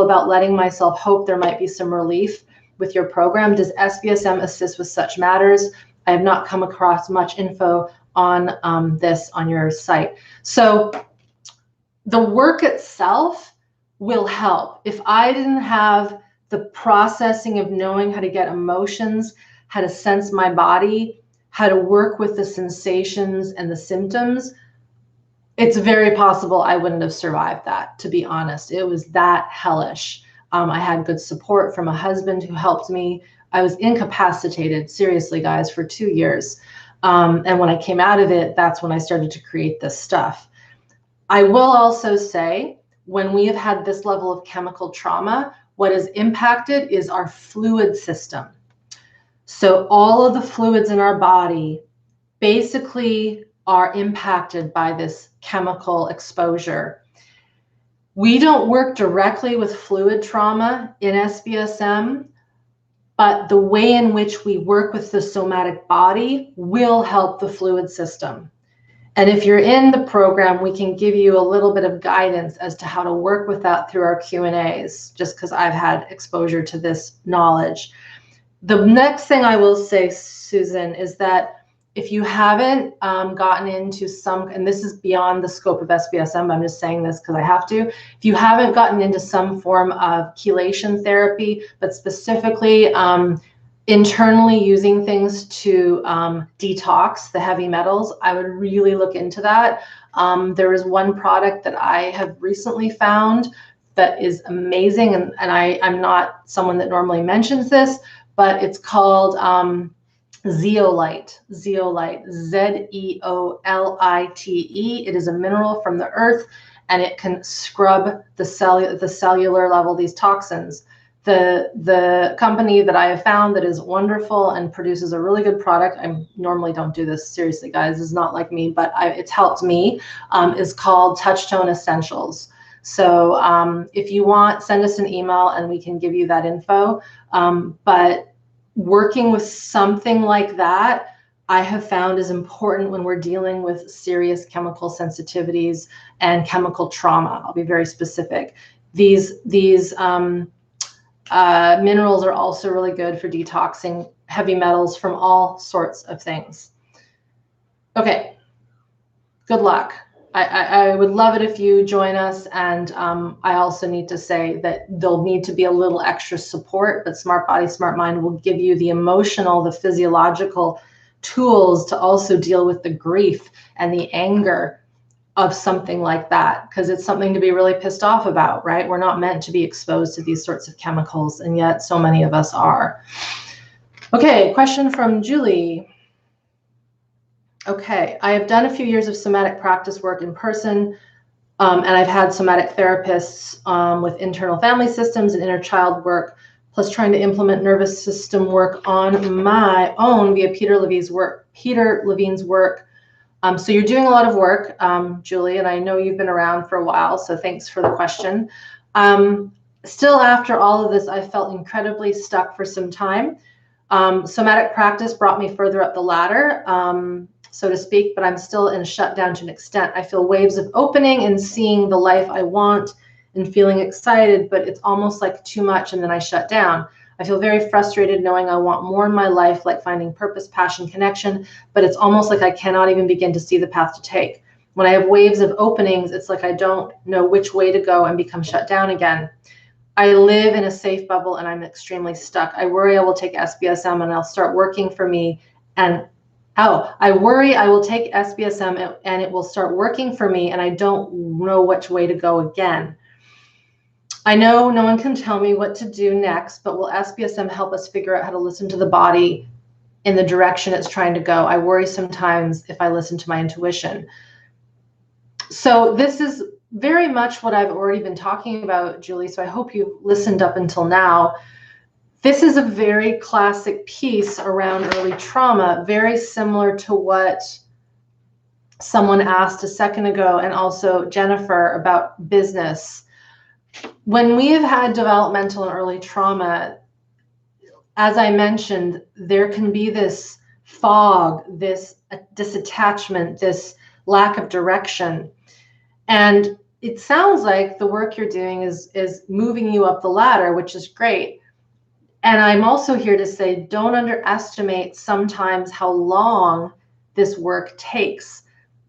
about letting myself hope there might be some relief with your program. Does SBSM assist with such matters? I have not come across much info on this on your site. So the work itself will help. If I didn't have the processing of knowing how to get emotions, how to sense my body, how to work with the sensations and the symptoms, it's very possible I wouldn't have survived that, to be honest. It was that hellish. I had good support from a husband who helped me. I was incapacitated, seriously, guys, for 2 years. And when I came out of it, that's when I started to create this stuff. I will also say, when we have had this level of chemical trauma, what is impacted is our fluid system. So all of the fluids in our body basically are impacted by this chemical exposure. We don't work directly with fluid trauma in SBSM, but the way in which we work with the somatic body will help the fluid system. And if you're in the program, we can give you a little bit of guidance as to how to work with that through our Q&As, just because I've had exposure to this knowledge. The next thing I will say, Susan, is that if you haven't gotten into and this is beyond the scope of SBSM, but I'm just saying this because I have to. If you haven't gotten into some form of chelation therapy, but specifically internally using things to detox the heavy metals, I would really look into that. There is one product that I have recently found that is amazing, and I'm not someone that normally mentions this, but it's called zeolite, Zeolite, Zeolite. It is a mineral from the earth, and it can scrub the cellular level, these toxins. The company that I have found that is wonderful and produces a really good product, I normally don't do this, seriously guys, it's not like me, but it's helped me, is called Touchstone Essentials. So if you want, send us an email and we can give you that info. But working with something like that, I have found is important when we're dealing with serious chemical sensitivities and chemical trauma. I'll be very specific. These minerals are also really good for detoxing heavy metals from all sorts of things. Okay, good luck. I would love it if you join us, and I also need to say that there'll need to be a little extra support, but SmartBody SmartMind will give you the emotional, the physiological tools to also deal with the grief and the anger of something like that, because it's something to be really pissed off about, right? We're not meant to be exposed to these sorts of chemicals, and yet so many of us are. Okay, question from Julie. Okay, I have done a few years of somatic practice work in person, and I've had somatic therapists with internal family systems and inner child work, plus trying to implement nervous system work on my own via Peter Levine's work. So you're doing a lot of work, Julie, and I know you've been around for a while, so thanks for the question. Still, after all of this, I felt incredibly stuck for some time. Somatic practice brought me further up the ladder, so to speak, but I'm still in shutdown to an extent. I feel waves of opening and seeing the life I want and feeling excited, but it's almost like too much, and then I shut down. I feel very frustrated knowing I want more in my life, like finding purpose, passion, connection, but it's almost like I cannot even begin to see the path to take. When I have waves of openings, it's like I don't know which way to go and become shut down again. I live in a safe bubble and I'm extremely stuck. I worry I will take SBSM and I'll start working for me. I worry I will take SBSM and it will start working for me, and I don't know which way to go again. I know no one can tell me what to do next, but will SBSM help us figure out how to listen to the body in the direction it's trying to go? I worry sometimes if I listen to my intuition. So this is very much what I've already been talking about, Julie, so I hope you've listened up until now. This is a very classic piece around early trauma, very similar to what someone asked a second ago, and also Jennifer, about business. When we have had developmental and early trauma, as I mentioned, there can be this fog, this disattachment, this lack of direction. And it sounds like the work you're doing is moving you up the ladder, which is great. And I'm also here to say, don't underestimate sometimes how long this work takes.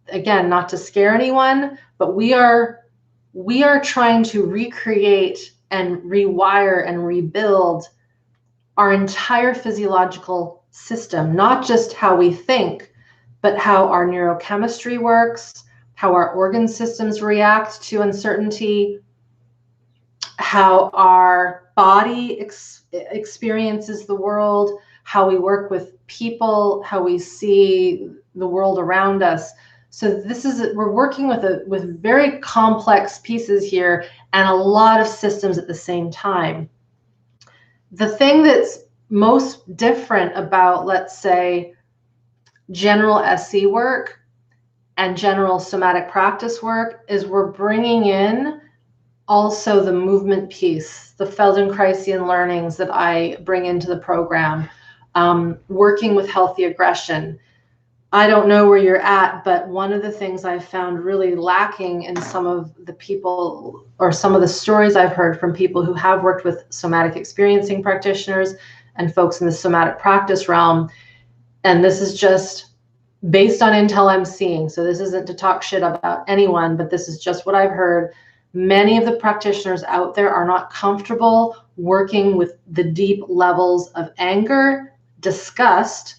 Again, not to scare anyone, but we are trying to recreate and rewire and rebuild our entire physiological system, not just how we think, but how our neurochemistry works, how our organ systems react to uncertainty, how our body experiences the world, how we work with people, how we see the world around us. So we're working with very complex pieces here and a lot of systems at the same time. The thing that's most different about, let's say, general SC work and general somatic practice work is we're bringing in also the movement piece, the Feldenkraisian learnings that I bring into the program, working with healthy aggression. I don't know where you're at, but one of the things I've found really lacking in some of the people, or some of the stories I've heard from people who have worked with somatic experiencing practitioners and folks in the somatic practice realm, and this is just based on intel I'm seeing, so this isn't to talk shit about anyone, but this is just what I've heard. Many of the practitioners out there are not comfortable working with the deep levels of anger discussed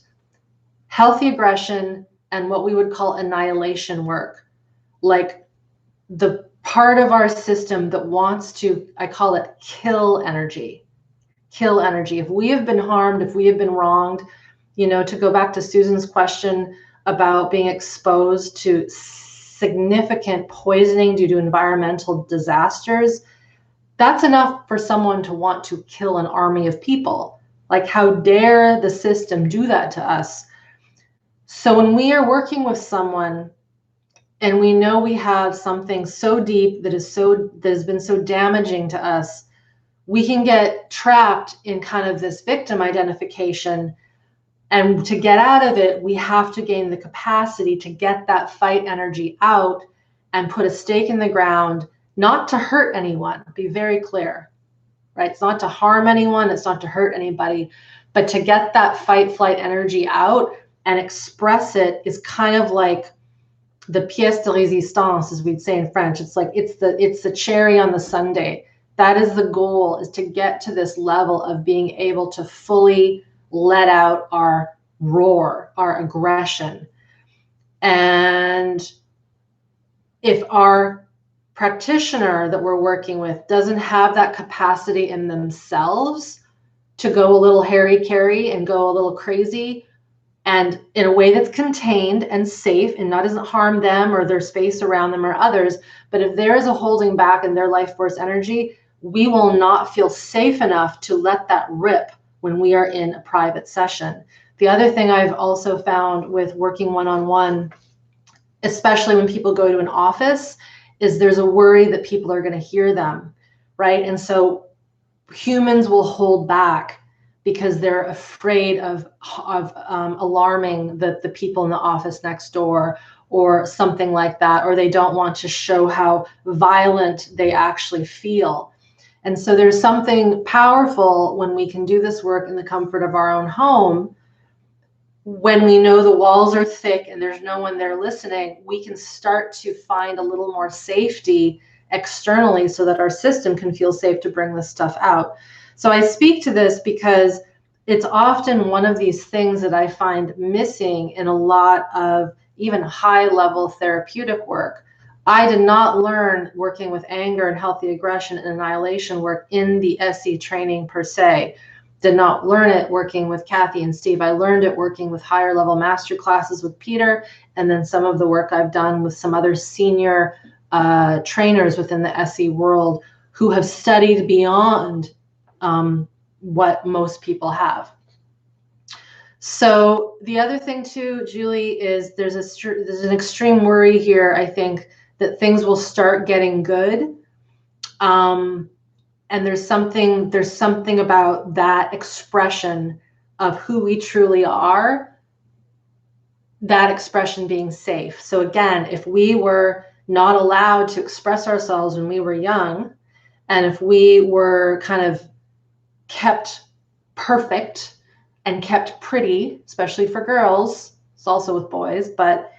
healthy aggression and what we would call annihilation work, like the part of our system that wants to, I call it kill energy. Kill energy. If we have been harmed, if we have been wronged, to go back to Susan's question about being exposed to significant poisoning due to environmental disasters, that's enough for someone to want to kill an army of people. Like, how dare the system do that to us? So when we are working with someone and we know we have something so deep that has been so damaging to us, we can get trapped in kind of this victim identification. And to get out of it, we have to gain the capacity to get that fight energy out and put a stake in the ground, not to hurt anyone. Be very clear, right? It's not to harm anyone. It's not to hurt anybody, but to get that fight flight energy out and express it is kind of like the pièce de résistance, as we'd say in French. It's like, it's the cherry on the sundae. That is the goal, is to get to this level of being able to fully let out our roar, our aggression. And if our practitioner that we're working with doesn't have that capacity in themselves to go a little hairy-carry and go a little crazy, and in a way that's contained and safe and doesn't harm them or their space around them or others, but if there is a holding back in their life force energy, we will not feel safe enough to let that rip when we are in a private session. The other thing I've also found with working one-on-one, especially when people go to an office, is there's a worry that people are going to hear them, right? And so humans will hold back because they're afraid of alarming the people in the office next door or something like that, or they don't want to show how violent they actually feel. And so there's something powerful when we can do this work in the comfort of our own home. When we know the walls are thick and there's no one there listening, we can start to find a little more safety externally so that our system can feel safe to bring this stuff out. So I speak to this because it's often one of these things that I find missing in a lot of even high-level therapeutic work. I did not learn working with anger and healthy aggression and annihilation work in the SE training per se. Did not learn it working with Kathy and Steve. I learned it working with higher level master classes with Peter, and then some of the work I've done with some other senior trainers within the SE world who have studied beyond what most people have. So the other thing too, Julie, is there's an extreme worry here, I think, that things will start getting good. And there's something about that expression of who we truly are, that expression being safe. So again, if we were not allowed to express ourselves when we were young, and if we were kind of kept perfect and kept pretty, especially for girls, it's also with boys, but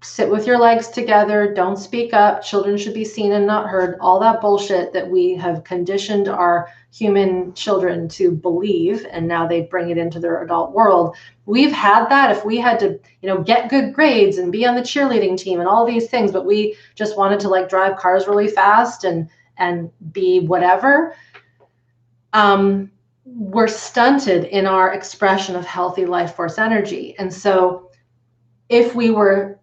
sit with your legs together, don't speak up, children should be seen and not heard, all that bullshit that we have conditioned our human children to believe, and now they bring it into their adult world. We've had that. If we had to, get good grades and be on the cheerleading team and all these things, but we just wanted to like drive cars really fast and be whatever, we're stunted in our expression of healthy life force energy. And so if we were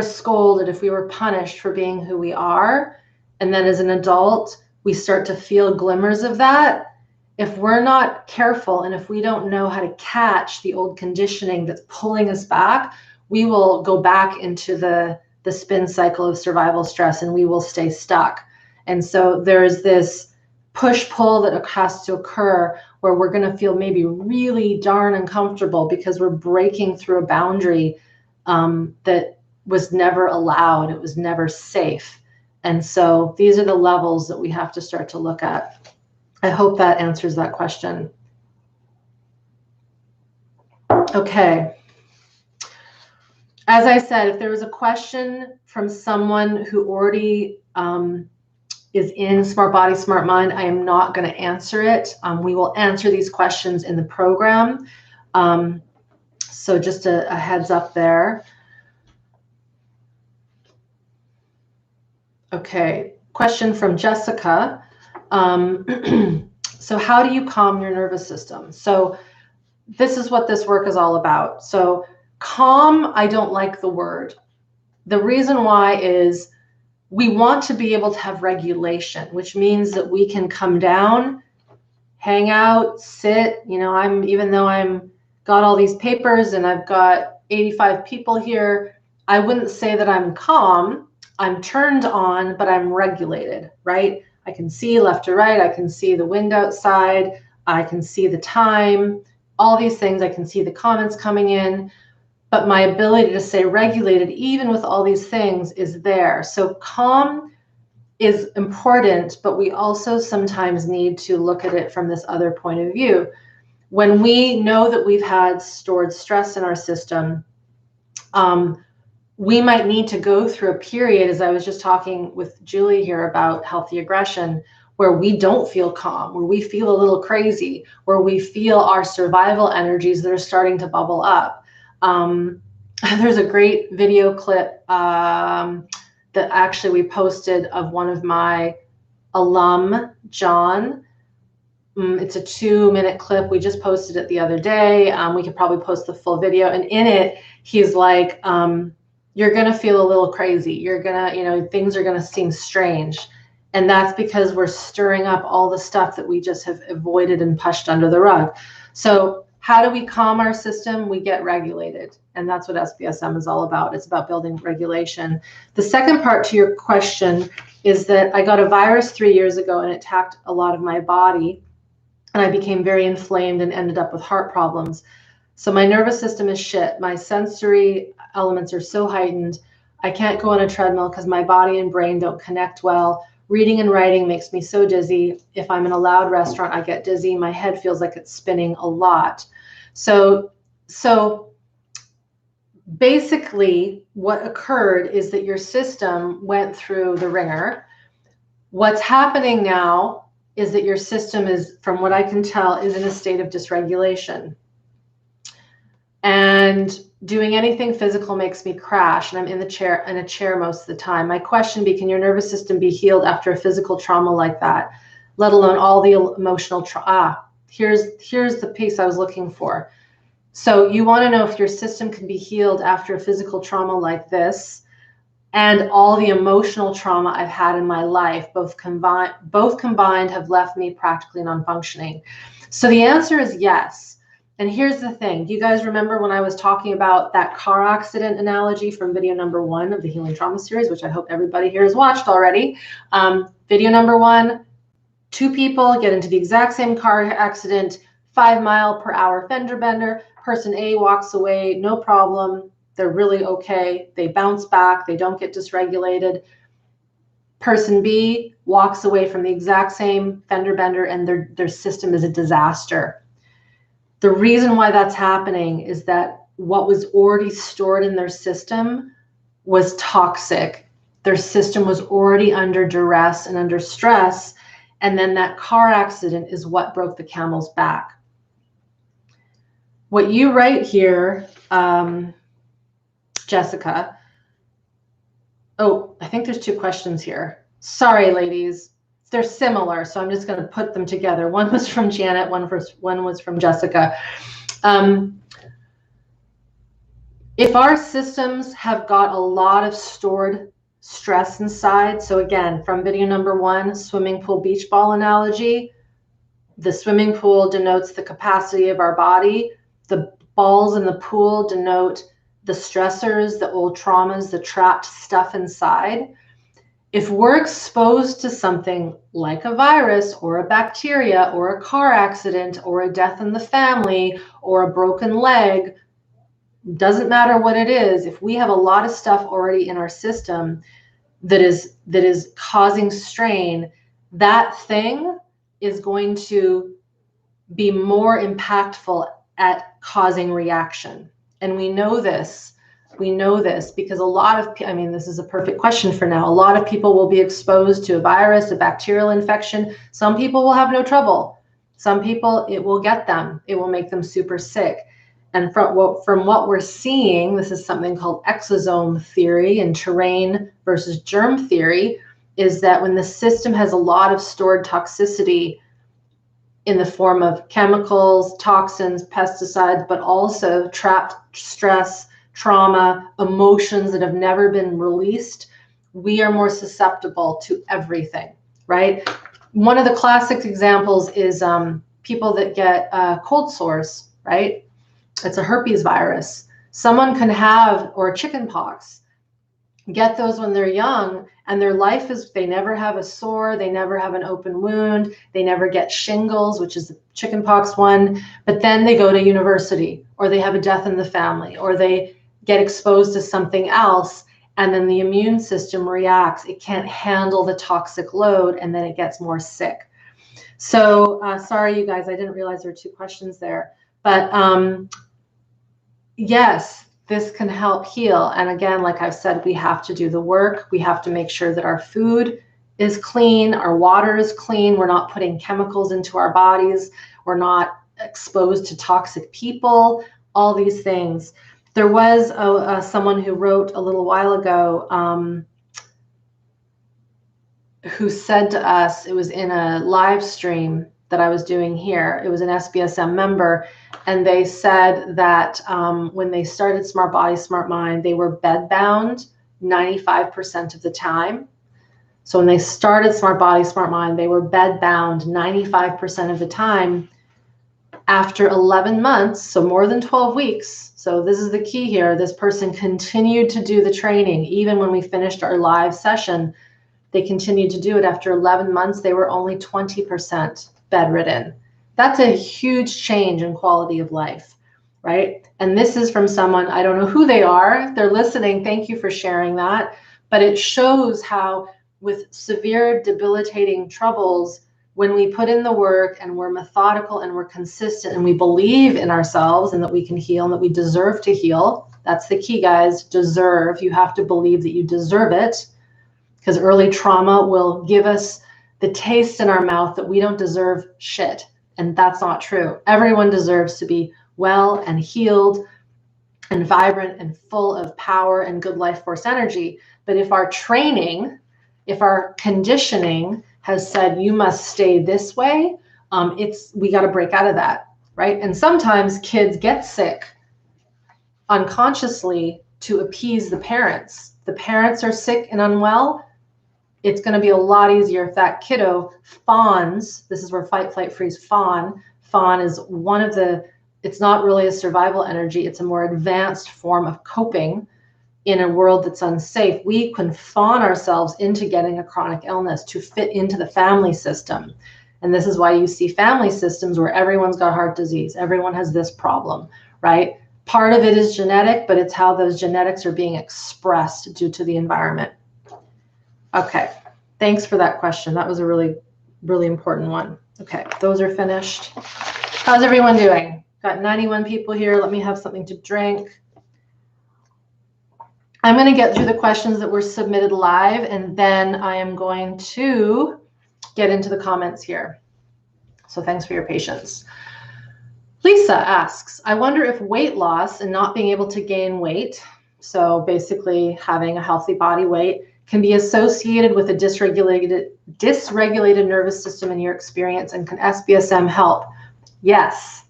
scolded, if we were punished for being who we are, and then as an adult we start to feel glimmers of that, if we're not careful and if we don't know how to catch the old conditioning that's pulling us back, we will go back into the spin cycle of survival stress and we will stay stuck. And so there's this push-pull that has to occur where we're going to feel maybe really darn uncomfortable because we're breaking through a boundary that was never allowed. It was never safe. And so these are the levels that we have to start to look at. I hope that answers that question. Okay. As I said, if there was a question from someone who already is in Smart Body, Smart Mind. I am not going to answer it. We will answer these questions in the program. So just a heads up there. Okay, question from Jessica. So how do you calm your nervous system? So this is what this work is all about. So calm, I don't like the word. The reason why is we want to be able to have regulation, which means that we can come down, hang out, sit, you know, even though I'm got all these papers and I've got 85 people here, I wouldn't say that I'm calm. I'm turned on, but I'm regulated, right? I can see left to right. I can see the wind outside. I can see the time, all these things. I can see the comments coming in, but my ability to stay regulated, even with all these things, is there. So calm is important, but we also sometimes need to look at it from this other point of view. When we know that we've had stored stress in our system, we might need to go through a period, as I was just talking with Julie here about healthy aggression, where we don't feel calm, where we feel a little crazy, where we feel our survival energies that are starting to bubble up. There's a great video clip that actually we posted of one of my alum, John. It's a 2-minute clip. We just posted it the other day. We could probably post the full video. And in it, he's like, you're going to feel a little crazy. You're going to, you know, things are going to seem strange. And that's because we're stirring up all the stuff that we just have avoided and pushed under the rug. So how do we calm our system? We get regulated. And that's what SBSM is all about. It's about building regulation. The second part to your question is that I got a virus 3 years ago and it attacked a lot of my body. And I became very inflamed and ended up with heart problems. So my nervous system is shit. My sensory elements are so heightened. I can't go on a treadmill because my body and brain don't connect well. Reading and writing makes me so dizzy. If I'm in a loud restaurant, I get dizzy. My head feels like it's spinning a lot. So basically what occurred is that your system went through the ringer. What's happening now is that your system is, from what I can tell, is in a state of dysregulation. And doing anything physical makes me crash, and I'm in a chair most of the time. My question be, can your nervous system be healed after a physical trauma like that, let alone all the emotional trauma? Here's the piece I was looking for. So you want to know if your system can be healed after a physical trauma like this, and all the emotional trauma I've had in my life, both combined have left me practically non-functioning. So the answer is yes. And here's the thing. Do you guys remember when I was talking about that car accident analogy from video number 1 of the Healing Trauma series, which I hope everybody here has watched already? Video number 1, 2 people get into the exact same car accident, 5-mile-per-hour fender bender. Person A walks away, no problem. They're really okay. They bounce back. They don't get dysregulated. Person B walks away from the exact same fender bender, and their system is a disaster. The reason why that's happening is that what was already stored in their system was toxic. Their system was already under duress and under stress. And then that car accident is what broke the camel's back. What you write here, Jessica. Oh, I think there's 2 questions here. Sorry, ladies. They're similar, so I'm just going to put them together. One was from Janet, one was from Jessica. If our systems have got a lot of stored stress inside, so again, from video number 1, swimming pool beach ball analogy, the swimming pool denotes the capacity of our body. The balls in the pool denote the stressors, the old traumas, the trapped stuff inside. If we're exposed to something like a virus or a bacteria or a car accident or a death in the family or a broken leg, doesn't matter what it is, if we have a lot of stuff already in our system that is causing strain, that thing is going to be more impactful at causing reaction. And we know this We know this because a lot of, I mean, this is a perfect question for now. A lot of people will be exposed to a virus, a bacterial infection. Some people will have no trouble. Some people, it will get them. It will make them super sick. And from what we're seeing, this is something called exosome theory and terrain versus germ theory, is that when the system has a lot of stored toxicity in the form of chemicals, toxins, pesticides, but also trapped stress, trauma, emotions that have never been released, we are more susceptible to everything, right? One of the classic examples is people that get cold sores, right? It's a herpes virus. Someone can have, or chicken pox, get those when they're young, and their life is, they never have a sore, they never have an open wound, they never get shingles, which is the chicken pox one, but then they go to university, or they have a death in the family, or they get exposed to something else, and then the immune system reacts. It can't handle the toxic load, and then it gets more sick. So sorry, you guys, I didn't realize there were 2 questions there, but yes, this can help heal. And again, like I've said, we have to do the work. We have to make sure that our food is clean, our water is clean. We're not putting chemicals into our bodies. We're not exposed to toxic people, all these things. There was someone who wrote a little while ago who said to us, it was in a live stream that I was doing here. It was an SBSM member. And they said that when they started SmartBody SmartMind, they were bedbound 95% of the time. So when they started SmartBody SmartMind, they were bedbound 95% of the time. After 11 months, so more than 12 weeks, so this is the key here, this person continued to do the training. Even when we finished our live session, they continued to do it. After 11 months, they were only 20% bedridden. That's a huge change in quality of life, right? And this is from someone, I don't know who they are. If they're listening, thank you for sharing that. But it shows how with severe debilitating troubles, when we put in the work and we're methodical and we're consistent and we believe in ourselves and that we can heal and that we deserve to heal, that's the key, guys, deserve. You have to believe that you deserve it, because early trauma will give us the taste in our mouth that we don't deserve shit. And that's not true. Everyone deserves to be well and healed and vibrant and full of power and good life force energy. But if our training, if our conditioning has said you must stay this way, we got to break out of that, right? And sometimes kids get sick unconsciously to appease the parents. The parents are sick and unwell. It's going to be a lot easier if that kiddo fawns. This is where fight, flight, freeze, fawn. Fawn is one of the, it's not really a survival energy. It's a more advanced form of coping in a world that's unsafe. We can fawn ourselves into getting a chronic illness to fit into the family system. And this is why you see family systems where everyone's got heart disease. Everyone has this problem, right? Part of it is genetic, but it's how those genetics are being expressed due to the environment. Okay, thanks for that question. That was a really, really important one. Okay, those are finished. How's everyone doing? Got 91 people here. Let me have something to drink. I'm going to get through the questions that were submitted live, and then I am going to get into the comments here. So thanks for your patience. Lisa asks, I wonder if weight loss and not being able to gain weight, so basically having a healthy body weight, can be associated with a dysregulated nervous system in your experience, and can SBSM help? Yes.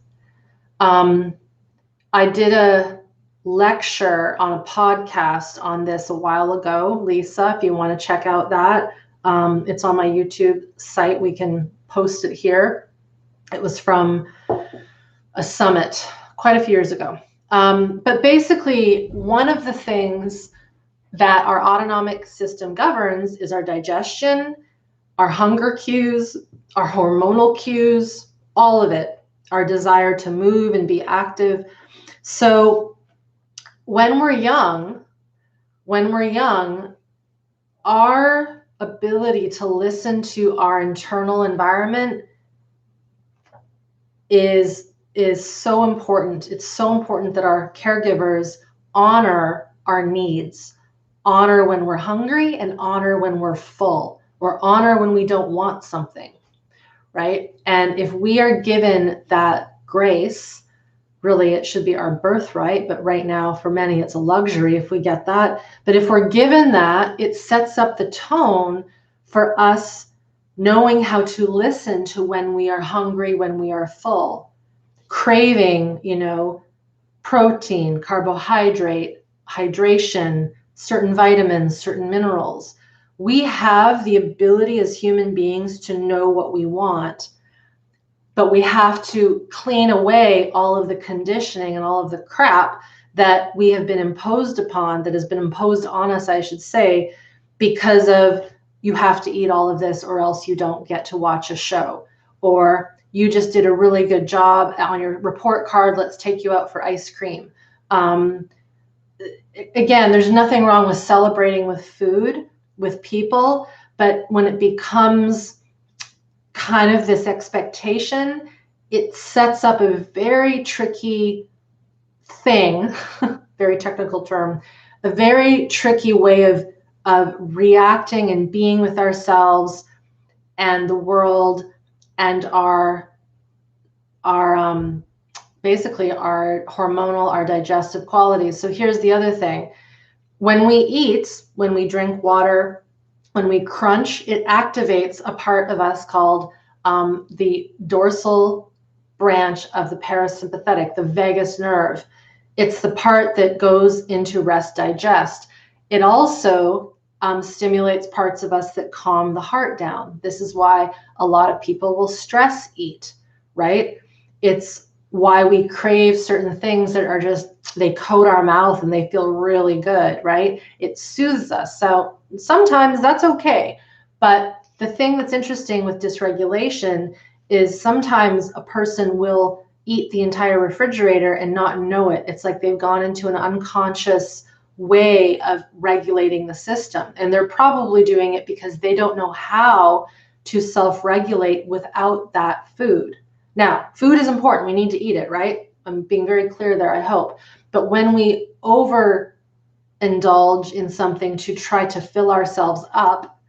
I did a lecture on a podcast on this a while ago, Lisa, if you want to check out that. It's on my YouTube site. We can post it here. It was from a summit quite a few years ago. But basically, one of the things that our autonomic system governs is our digestion, our hunger cues, our hormonal cues, all of it, our desire to move and be active. So when we're young, our ability to listen to our internal environment is so important. It's so important that our caregivers honor our needs. Honor when we're hungry and honor when we're full, or honor when we don't want something, right? And if we are given that grace, really it should be our birthright, but right now for many it's a luxury if we get that. But if we're given that, it sets up the tone for us knowing how to listen to when we are hungry, when we are full, craving, protein, carbohydrate, hydration, certain vitamins, certain minerals. We have the ability as human beings to know what we want, but we have to clean away all of the conditioning and all of the crap that we have been imposed upon, that has been imposed on us, I should say, because of you have to eat all of this or else you don't get to watch a show, or you just did a really good job on your report card, let's take you out for ice cream. Again, there's nothing wrong with celebrating with food, with people, but when it becomes kind of this expectation, it sets up a very tricky thing, very technical term, a very tricky way of reacting and being with ourselves and the world and our basically our hormonal, our digestive qualities. So here's the other thing. When we eat, when we drink water, when we crunch, it activates a part of us called the dorsal branch of the parasympathetic, the vagus nerve. It's the part that goes into rest digest. It also stimulates parts of us that calm the heart down. This is why a lot of people will stress eat, right? It's why we crave certain things that are just, they coat our mouth and they feel really good, right? It soothes us. So sometimes that's okay. But the thing that's interesting with dysregulation is sometimes a person will eat the entire refrigerator and not know it. It's like they've gone into an unconscious way of regulating the system. And they're probably doing it because they don't know how to self-regulate without that food. Now, food is important. We need to eat it, right? I'm being very clear there, I hope. But when we overindulge in something to try to fill ourselves up,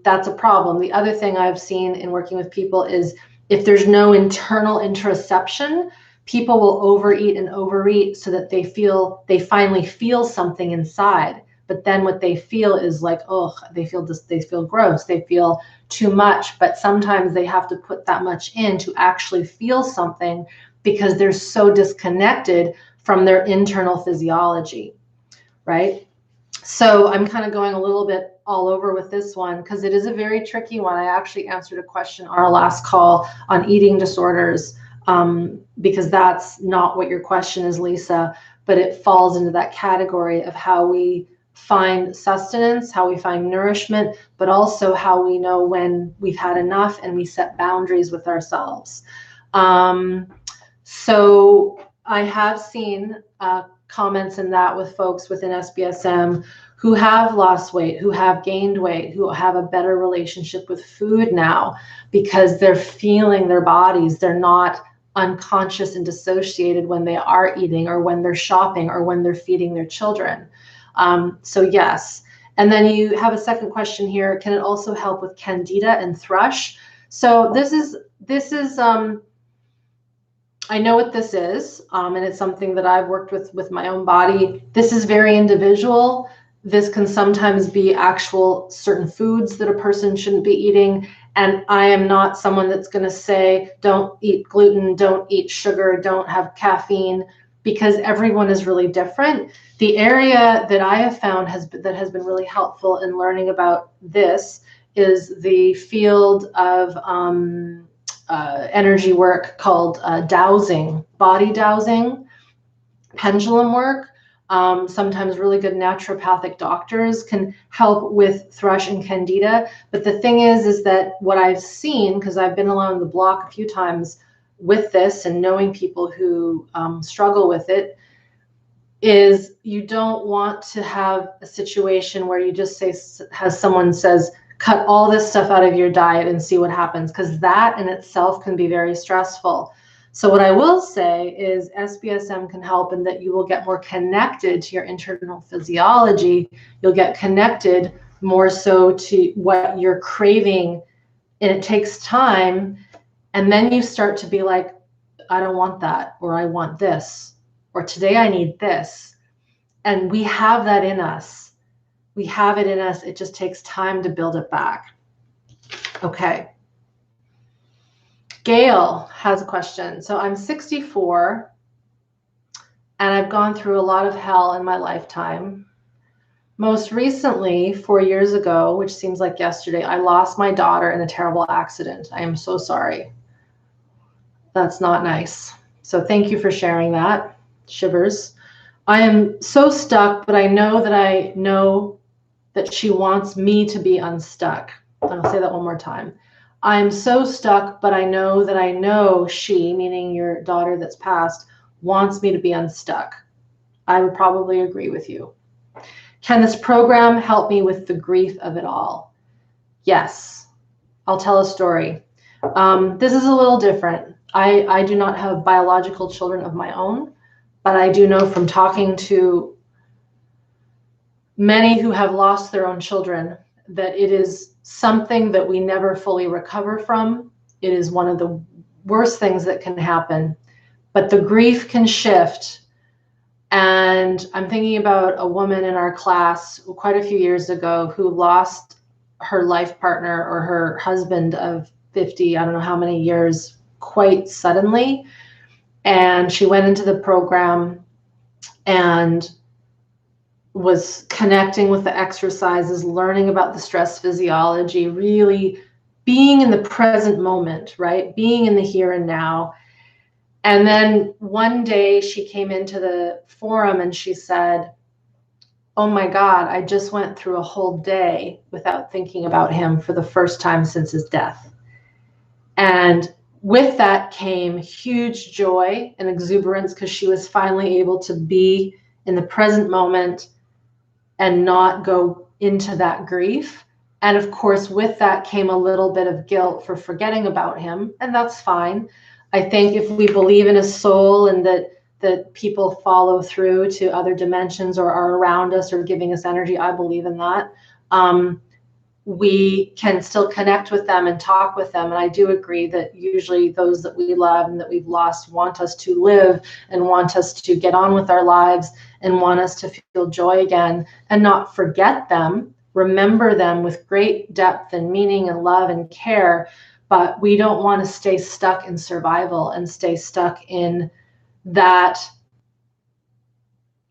that's a problem. The other thing I've seen in working with people is if there's no internal interoception, people will overeat and overeat so that they finally feel something inside. But then what they feel is like, oh, they feel gross, they feel too much. But sometimes they have to put that much in to actually feel something because they're so disconnected from their internal physiology, right? So I'm kind of going a little bit all over with this one because it is a very tricky one. I actually answered a question on our last call on eating disorders because that's not what your question is, Lisa, but it falls into that category of how we find sustenance, how we find nourishment, but also how we know when we've had enough and we set boundaries with ourselves. So I have seen comments in that with folks within SBSM who have lost weight, who have gained weight, who have a better relationship with food now because they're feeling their bodies. They're not unconscious and dissociated when they are eating or when they're shopping or when they're feeding their children. So yes. And then you have a second question here. Can it also help with Candida and thrush? So this is I know what this is, and it's something that I've worked with my own body. This is very individual. This can sometimes be actual certain foods that a person shouldn't be eating. And I am not someone that's going to say, don't eat gluten, don't eat sugar, don't have caffeine, because everyone is really different. The area that I have found that has been really helpful in learning about this is the field of energy work called dowsing, body dowsing, pendulum work. Sometimes really good naturopathic doctors can help with thrush and Candida. But the thing is that what I've seen, because I've been along the block a few times with this and knowing people who struggle with it, is you don't want to have a situation where you just someone says, cut all this stuff out of your diet and see what happens, because that in itself can be very stressful. So what I will say is SBSM can help in that you will get more connected to your internal physiology. You'll get connected more so to what you're craving, and it takes time. And then you start to be like, I don't want that, or I want this, or today I need this. And we have that in us. We have it in us. It just takes time to build it back. Okay. Gail has a question. So I'm 64 and I've gone through a lot of hell in my lifetime. Most recently, 4 years ago, which seems like yesterday, I lost my daughter in a terrible accident. I am so sorry. That's not nice. So thank you for sharing that. Shivers. I am so stuck, but I know that she wants me to be unstuck. I'll say that one more time. I'm so stuck, but I know she, meaning your daughter that's passed, wants me to be unstuck. I would probably agree with you. Can this program help me with the grief of it all? Yes. I'll tell a story. This is a little different. I do not have biological children of my own, but I do know from talking to many who have lost their own children that it is something that we never fully recover from. It is one of the worst things that can happen, but the grief can shift. And I'm thinking about a woman in our class quite a few years ago who lost her life partner or her husband of 50, I don't know how many years, quite suddenly. And she went into the program and was connecting with the exercises, learning about the stress physiology, really being in the present moment, right? Being in the here and now. And then one day she came into the forum and she said, oh my God, I just went through a whole day without thinking about him for the first time since his death. And with that came huge joy and exuberance because she was finally able to be in the present moment and not go into that grief. And of course, with that came a little bit of guilt for forgetting about him, and that's fine. I think if we believe in a soul and that people follow through to other dimensions or are around us or giving us energy, I believe in that. We can still connect with them and talk with them. And I do agree that usually those that we love and that we've lost want us to live and want us to get on with our lives and want us to feel joy again and not forget them, remember them with great depth and meaning and love and care. But we don't want to stay stuck in survival and stay stuck in that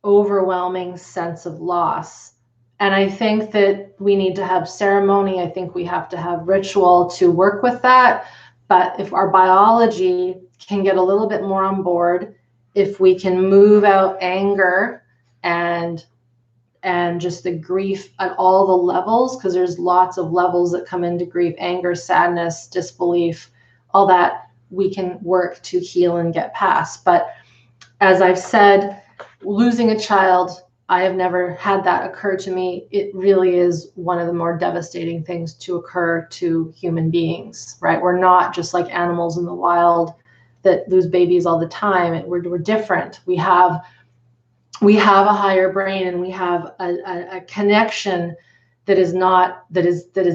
overwhelming sense of loss. And I think that we need to have ceremony. I think we have to have ritual to work with that. But if our biology can get a little bit more on board, if we can move out anger and just the grief at all the levels, because there's lots of levels that come into grief, anger, sadness, disbelief, all that, we can work to heal and get past. But as I've said, losing a child, I have never had that occur to me. It really is one of the more devastating things to occur to human beings, right? We're not just like animals in the wild that lose babies all the time. We're different. We have a higher brain and we have a connection that is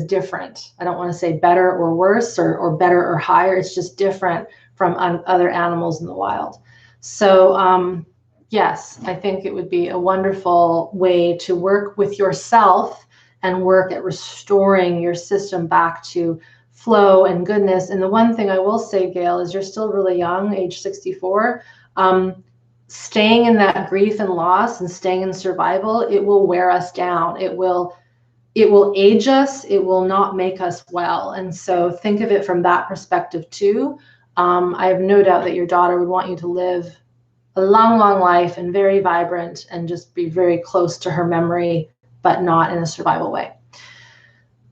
different. I don't want to say better or worse or better or higher. It's just different from other animals in the wild. So, yes, I think it would be a wonderful way to work with yourself and work at restoring your system back to flow and goodness. And the one thing I will say, Gail, is you're still really young, age 64. Staying in that grief and loss and staying in survival, it will wear us down. It will age us. It will not make us well. And so think of it from that perspective too. I have no doubt that your daughter would want you to live a long, long life and very vibrant and just be very close to her memory, but not in a survival way.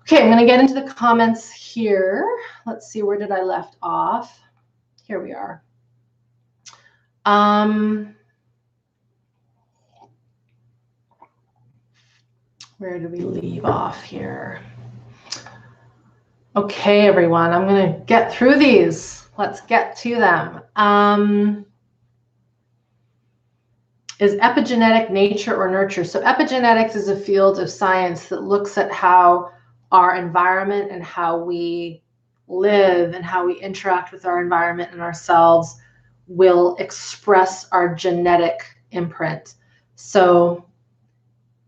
Okay, I'm going to get into the comments here. Let's see, where did I left off? Here we are. Where did we leave off here? Okay, everyone, I'm going to get through these. let's get to them. Is epigenetic nature or nurture? So epigenetics is a field of science that looks at how our environment and how we live and how we interact with our environment and ourselves will express our genetic imprint. So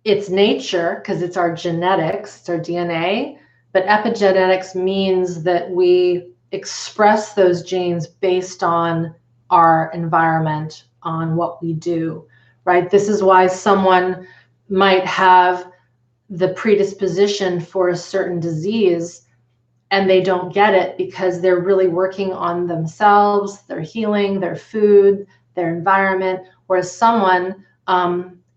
it's nature because it's our genetics, it's our DNA, but epigenetics means that we express those genes based on our environment, on what we do, right? This is why someone might have the predisposition for a certain disease and they don't get it because they're really working on themselves, their healing, their food, their environment, whereas someone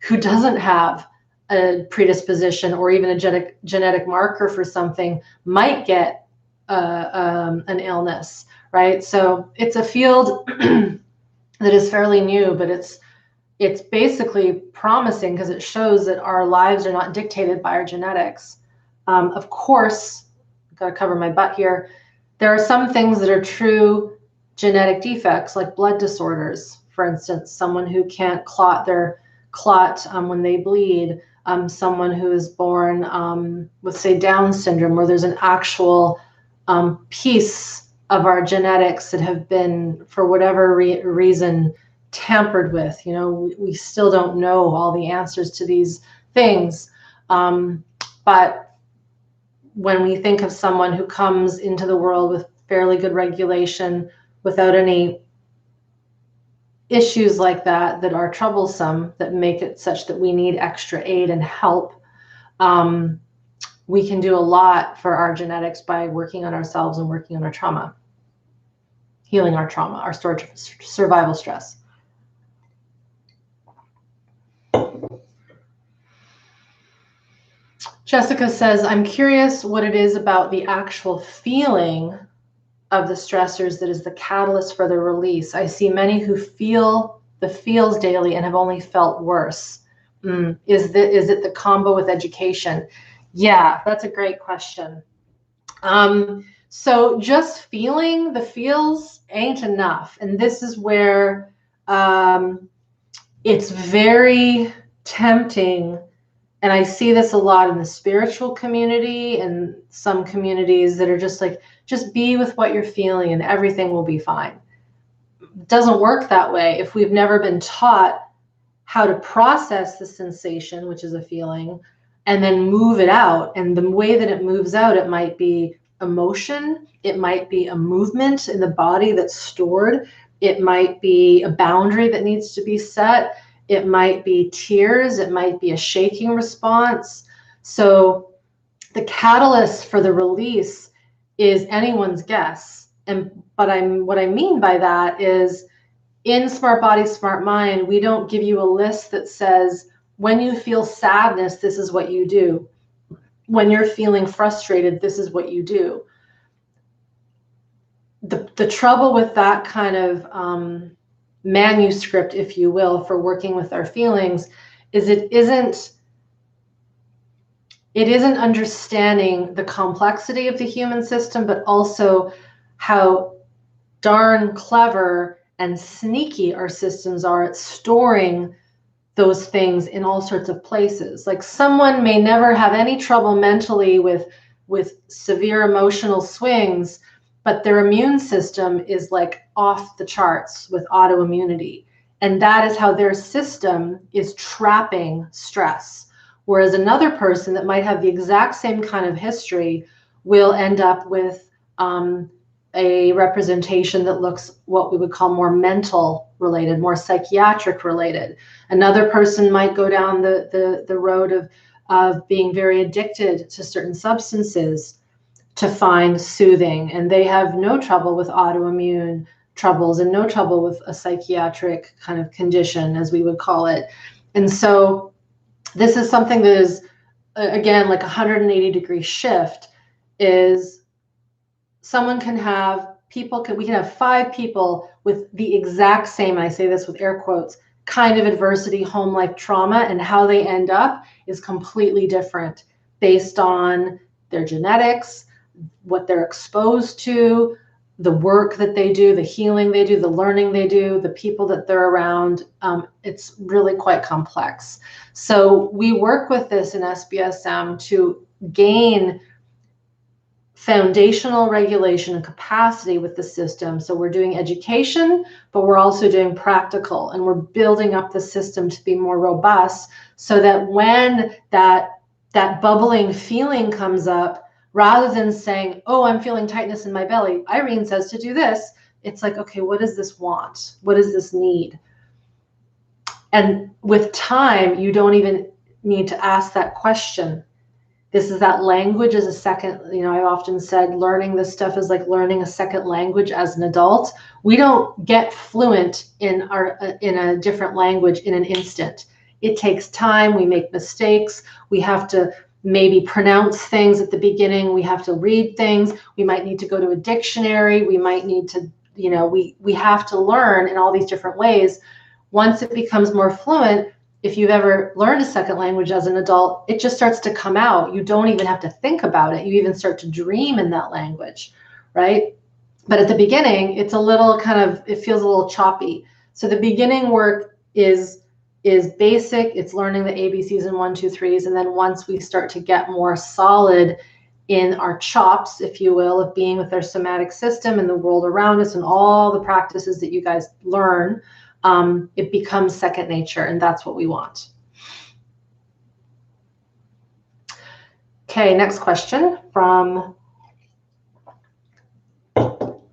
who doesn't have a predisposition or even a genetic marker for something might get an illness, right? So it's a field that is fairly new, but it's basically promising because it shows that our lives are not dictated by our genetics. Of course, I've got to cover my butt here. There are some things that are true genetic defects, like blood disorders, for instance, someone who can't clot their clot when they bleed, someone who is born with, say, Down syndrome, where there's an actual piece of our genetics that have been, for whatever reason, tampered with. You know, we still don't know all the answers to these things. But when we think of someone who comes into the world with fairly good regulation, without any issues like that that are troublesome, that make it such that we need extra aid and help, we can do a lot for our genetics by working on ourselves and working on our trauma, healing our trauma, our survival stress. Jessica says, I'm curious what it is about the actual feeling of the stressors that is the catalyst for the release. I see many who feel the feels daily and have only felt worse. Is it the combo with education? Yeah, that's a great question. So just feeling the feels ain't enough. And this is where it's very tempting. And I see this a lot in the spiritual community and some communities that are just like, just be with what you're feeling and everything will be fine. It doesn't work that way if we've never been taught how to process the sensation, which is a feeling, and then move it out. And the way that it moves out, it might be emotion, it might be a movement in the body that's stored, it might be a boundary that needs to be set, it might be tears, it might be a shaking response. So the catalyst for the release is anyone's guess. What I mean by that is, in SmartBody SmartMind, we don't give you a list that says, when you feel sadness, this is what you do. When you're feeling frustrated, this is what you do. The trouble with that kind of manuscript, if you will, for working with our feelings is it isn't understanding the complexity of the human system, but also how darn clever and sneaky our systems are at storing those things in all sorts of places. Like someone may never have any trouble mentally with severe emotional swings, but their immune system is like off the charts with autoimmunity. And that is how their system is trapping stress. Whereas another person that might have the exact same kind of history will end up with a representation that looks what we would call more mental related, more psychiatric related. Another person might go down the road of being very addicted to certain substances to find soothing, and they have no trouble with autoimmune troubles and no trouble with a psychiatric kind of condition, as we would call it. And so this is something that is, again, like a 180-degree shift. Is someone can have, we can have 5 people with the exact same, and I say this with air quotes, kind of adversity, home life trauma, and how they end up is completely different based on their genetics, what they're exposed to, the work that they do, the healing they do, the learning they do, the people that they're around. It's really quite complex. So we work with this in SBSM to gain foundational regulation and capacity with the system. So we're doing education, but we're also doing practical, and we're building up the system to be more robust so that when that bubbling feeling comes up, rather than saying, oh, I'm feeling tightness in my belly, Irene says to do this, it's like, okay, what does this want? What does this need? And with time, you don't even need to ask that question. This is that language as a second, I've often said learning this stuff is like learning a second language as an adult. We don't get fluent in a different language in an instant. It takes time. We make mistakes. We have to maybe pronounce things at the beginning. We have to read things. We might need to go to a dictionary. We might need to, we have to learn in all these different ways. Once it becomes more fluent, if you've ever learned a second language as an adult, it just starts to come out. You don't even have to think about it. You even start to dream in that language, right? But at the beginning, it's a little it feels a little choppy. So the beginning work is basic. It's learning the ABCs and 1, 2, 3s. And then once we start to get more solid in our chops, if you will, of being with our somatic system and the world around us and all the practices that you guys learn, it becomes second nature, and that's what we want. Okay, next question from,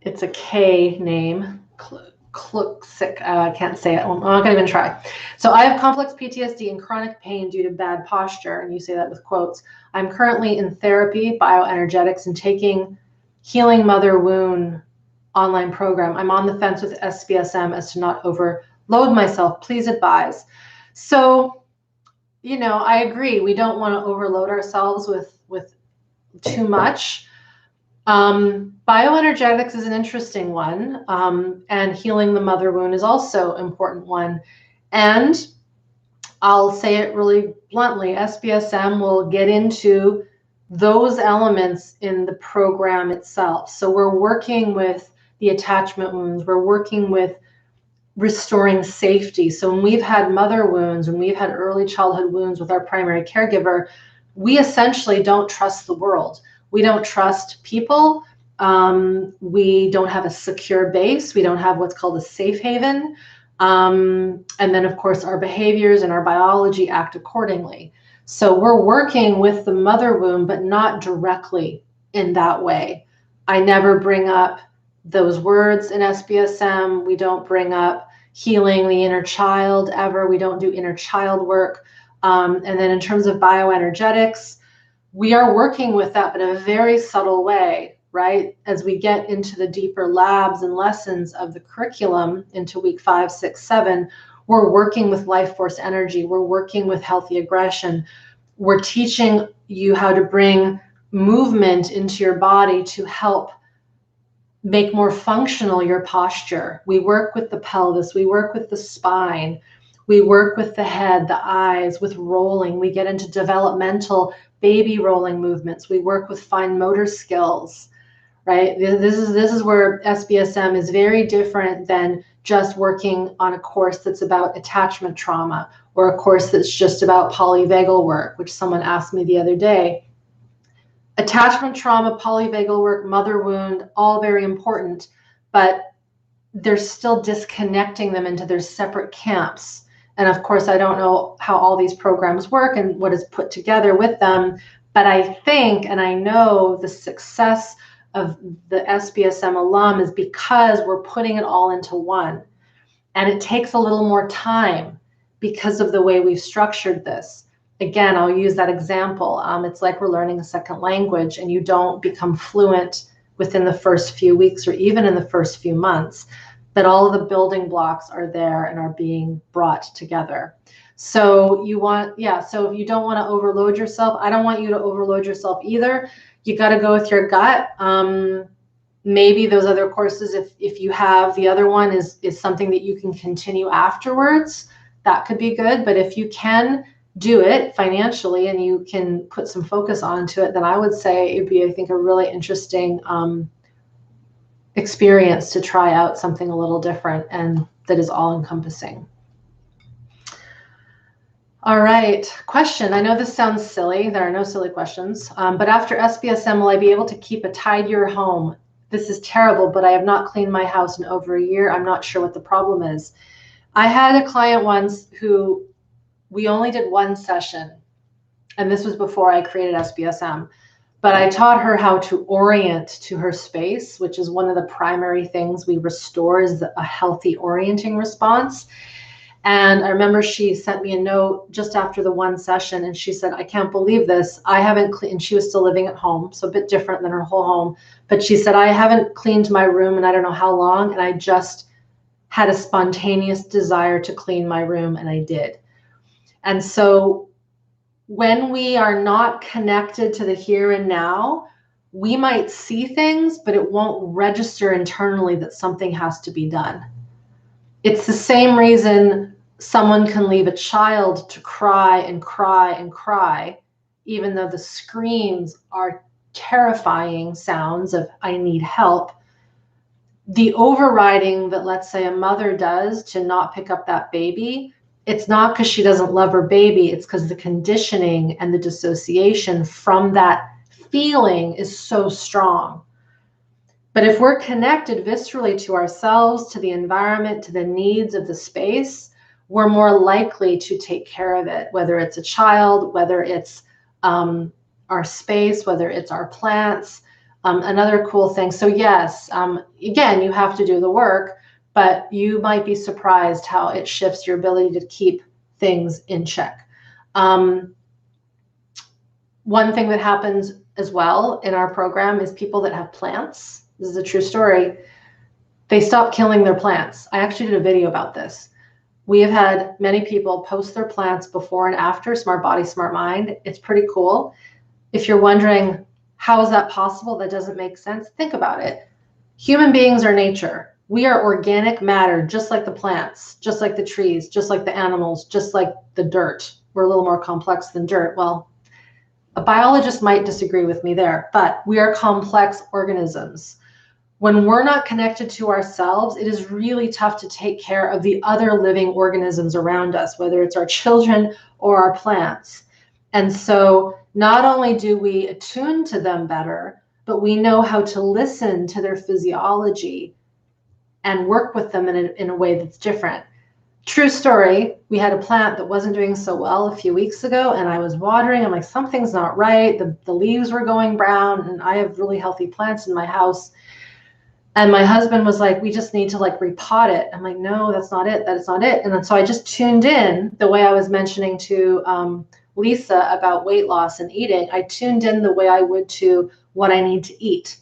it's a K name, I can't say it. I'm not gonna even try. So I have complex PTSD and chronic pain due to bad posture, and you say that with quotes. I'm currently in therapy, bioenergetics, and taking Healing Mother Wound online program. I'm on the fence with SBSM as to not overload myself. Please advise. So, I agree. We don't want to overload ourselves with too much. Bioenergetics is an interesting one, and healing the mother wound is also an important one. And I'll say it really bluntly, SBSM will get into those elements in the program itself. So we're working with the attachment wounds. We're working with restoring safety. So when we've had mother wounds, when we've had early childhood wounds with our primary caregiver, we essentially don't trust the world. We don't trust people. We don't have a secure base. We don't have what's called a safe haven. And then, of course, our behaviors and our biology act accordingly. So we're working with the mother wound, but not directly in that way. I never bring up those words in SBSM. We don't bring up healing the inner child ever. We don't do inner child work. And then in terms of bioenergetics, we are working with that, but in a very subtle way, right? As we get into the deeper labs and lessons of the curriculum into week 5, 6, 7, we're working with life force energy. We're working with healthy aggression. We're teaching you how to bring movement into your body to help make more functional your posture. We work with the pelvis. We work with the spine. We work with the head, the eyes, with rolling. We get into developmental baby rolling movements. We work with fine motor skills, right? This is where SBSM is very different than just working on a course that's about attachment trauma or a course that's just about polyvagal work, which someone asked me the other day. Attachment trauma, polyvagal work, mother wound, all very important, but they're still disconnecting them into their separate camps. And of course, I don't know how all these programs work and what is put together with them, but I think, and I know the success of the SBSM alum is because we're putting it all into one. And it takes a little more time because of the way we've structured this. Again, I'll use that example. It's like we're learning a second language, and you don't become fluent within the first few weeks or even in the first few months. But all of the building blocks are there and are being brought together. So you want, so if you don't want to overload yourself, I don't want you to overload yourself either. You got to go with your gut. Maybe those other courses, if you have the other one is something that you can continue afterwards, that could be good. But if you can do it financially and you can put some focus onto it, then I would say it'd be, I think, a really interesting experience to try out something a little different and that is all encompassing. All right, question. I know this sounds silly. There are no silly questions, but after SBSM, will I be able to keep a tidier home? This is terrible, but I have not cleaned my house in over a year. I'm not sure what the problem is. I had a client once who we only did one session, and this was before I created SBSM, but I taught her how to orient to her space, which is one of the primary things we restore is a healthy orienting response. And I remember she sent me a note just after the one session, and she said, I can't believe this. I haven't cleaned, and she was still living at home, so a bit different than her whole home. But she said, I haven't cleaned my room and I don't know how long, and I just had a spontaneous desire to clean my room, and I did. And so when we are not connected to the here and now, we might see things, but it won't register internally that something has to be done. It's the same reason someone can leave a child to cry and cry and cry, even though the screams are terrifying sounds of I need help. The overriding that, let's say, a mother does to not pick up that baby, it's not because she doesn't love her baby, it's because the conditioning and the dissociation from that feeling is so strong. But if we're connected viscerally to ourselves, to the environment, to the needs of the space, we're more likely to take care of it, whether it's a child, whether it's our space, whether it's our plants. Another cool thing. So yes, again, you have to do the work, but you might be surprised how it shifts your ability to keep things in check. One thing that happens as well in our program is people that have plants. This is a true story. They stop killing their plants. I actually did a video about this. We have had many people post their plants before and after SmartBody SmartMind. It's pretty cool. If you're wondering, how is that possible? That doesn't make sense. Think about it. Human beings are nature. We are organic matter, just like the plants, just like the trees, just like the animals, just like the dirt. We're a little more complex than dirt. Well, a biologist might disagree with me there, but we are complex organisms. When we're not connected to ourselves, it is really tough to take care of the other living organisms around us, whether it's our children or our plants. And so not only do we attune to them better, but we know how to listen to their physiology and work with them in a way that's different. True story, we had a plant that wasn't doing so well a few weeks ago, and I was watering. I'm like, something's not right. The leaves were going brown, and I have really healthy plants in my house. And my husband was like, we just need to like repot it. I'm like, no, that's not it. That's not it. And then so I just tuned in the way I was mentioning to Lisa about weight loss and eating. I tuned in the way I would to what I need to eat.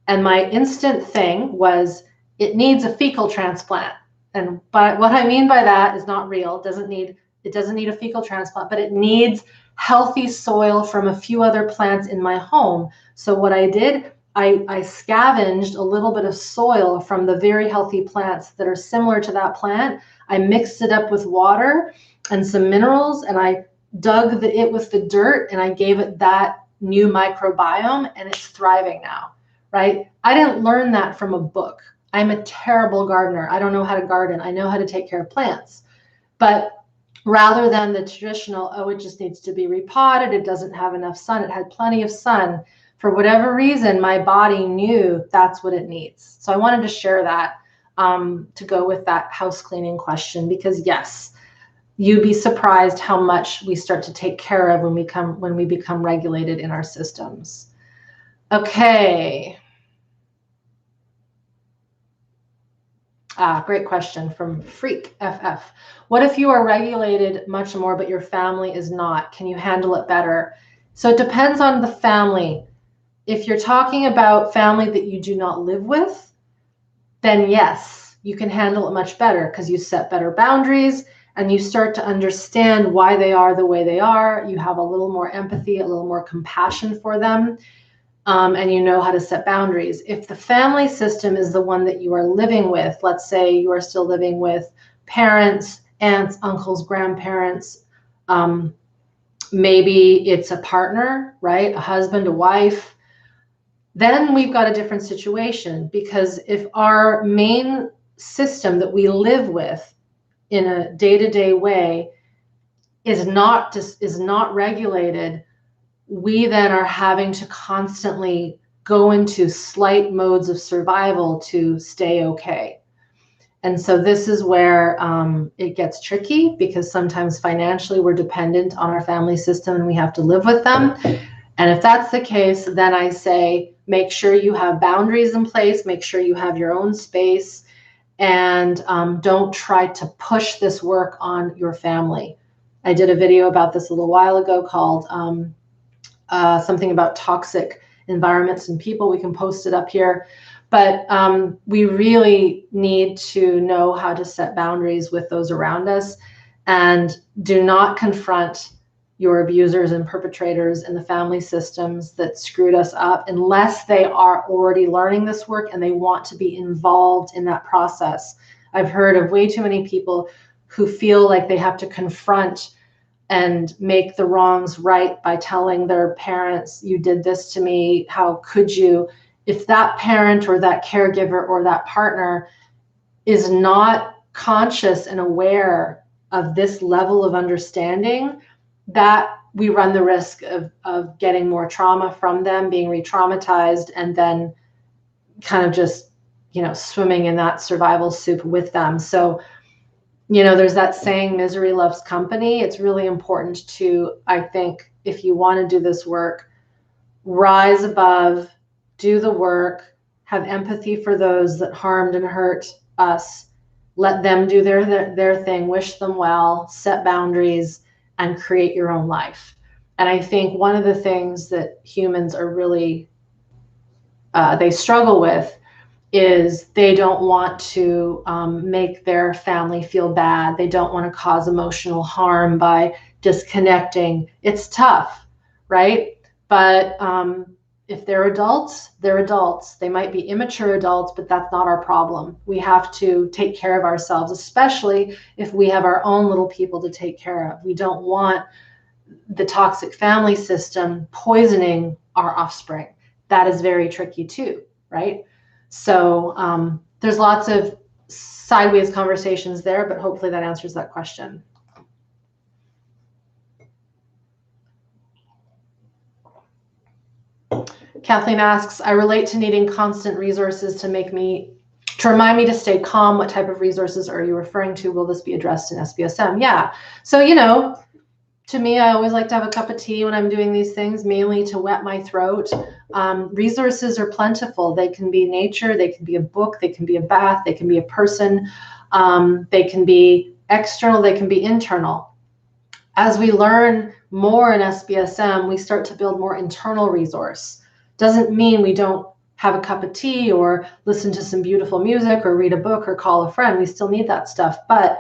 And my instant thing was, it needs a fecal transplant. And but what I mean by that is not real. It doesn't need a fecal transplant, but it needs healthy soil from a few other plants in my home. So what I did, I scavenged a little bit of soil from the very healthy plants that are similar to that plant. I mixed it up with water and some minerals, and I dug it with the dirt, and I gave it that new microbiome, and it's thriving now, right? I didn't learn that from a book. I'm a terrible gardener. I don't know how to garden. I know how to take care of plants. But rather than the traditional, oh, it just needs to be repotted, it doesn't have enough sun, it had plenty of sun. For whatever reason, my body knew that's what it needs. So I wanted to share that to go with that house cleaning question, because yes, you'd be surprised how much we start to take care of when we become regulated in our systems. Okay. Great question from Freak FF. What if you are regulated much more, but your family is not? Can you handle it better? So it depends on the family. If you're talking about family that you do not live with, then yes, you can handle it much better because you set better boundaries and you start to understand why they are the way they are. You have a little more empathy, a little more compassion for them, and you know how to set boundaries. If the family system is the one that you are living with, let's say you are still living with parents, aunts, uncles, grandparents, maybe it's a partner, right? A husband, a wife. then we've got a different situation, because if our main system that we live with in a day-to-day way is not regulated, we then are having to constantly go into slight modes of survival to stay okay. And so this is where it gets tricky, because sometimes financially we're dependent on our family system and we have to live with them. And if that's the case, then I say, make sure you have boundaries in place, make sure you have your own space, and don't try to push this work on your family. I did a video about this a little while ago called something about toxic environments and people. We can post it up here. But we really need to know how to set boundaries with those around us, and do not confront your abusers and perpetrators in the family systems that screwed us up unless they are already learning this work and they want to be involved in that process. I've heard of way too many people who feel like they have to confront and make the wrongs right by telling their parents, you did this to me, how could you? If that parent or that caregiver or that partner is not conscious and aware of this level of understanding, that we run the risk of getting more trauma from them, being re-traumatized, and then kind of just, swimming in that survival soup with them. So, there's that saying, misery loves company. It's really important to, I think, if you want to do this work, rise above, do the work, have empathy for those that harmed and hurt us, let them do their thing, wish them well, set boundaries, and create your own life. And I think one of the things that humans are really, they struggle with is they don't want to make their family feel bad. They don't want to cause emotional harm by disconnecting. It's tough, right? But if they're adults, they're adults. They might be immature adults, but that's not our problem. We have to take care of ourselves, especially if we have our own little people to take care of. We don't want the toxic family system poisoning our offspring. That is very tricky too, right? So there's lots of sideways conversations there, but hopefully that answers that question. Kathleen asks, I relate to needing constant resources to remind me to stay calm. What type of resources are you referring to? Will this be addressed in SBSM? Yeah. So, to me, I always like to have a cup of tea when I'm doing these things, mainly to wet my throat. Resources are plentiful. They can be nature, they can be a book, they can be a bath, they can be a person, they can be external, they can be internal. As we learn more in SBSM, we start to build more internal resource. Doesn't mean we don't have a cup of tea or listen to some beautiful music or read a book or call a friend. We still need that stuff, but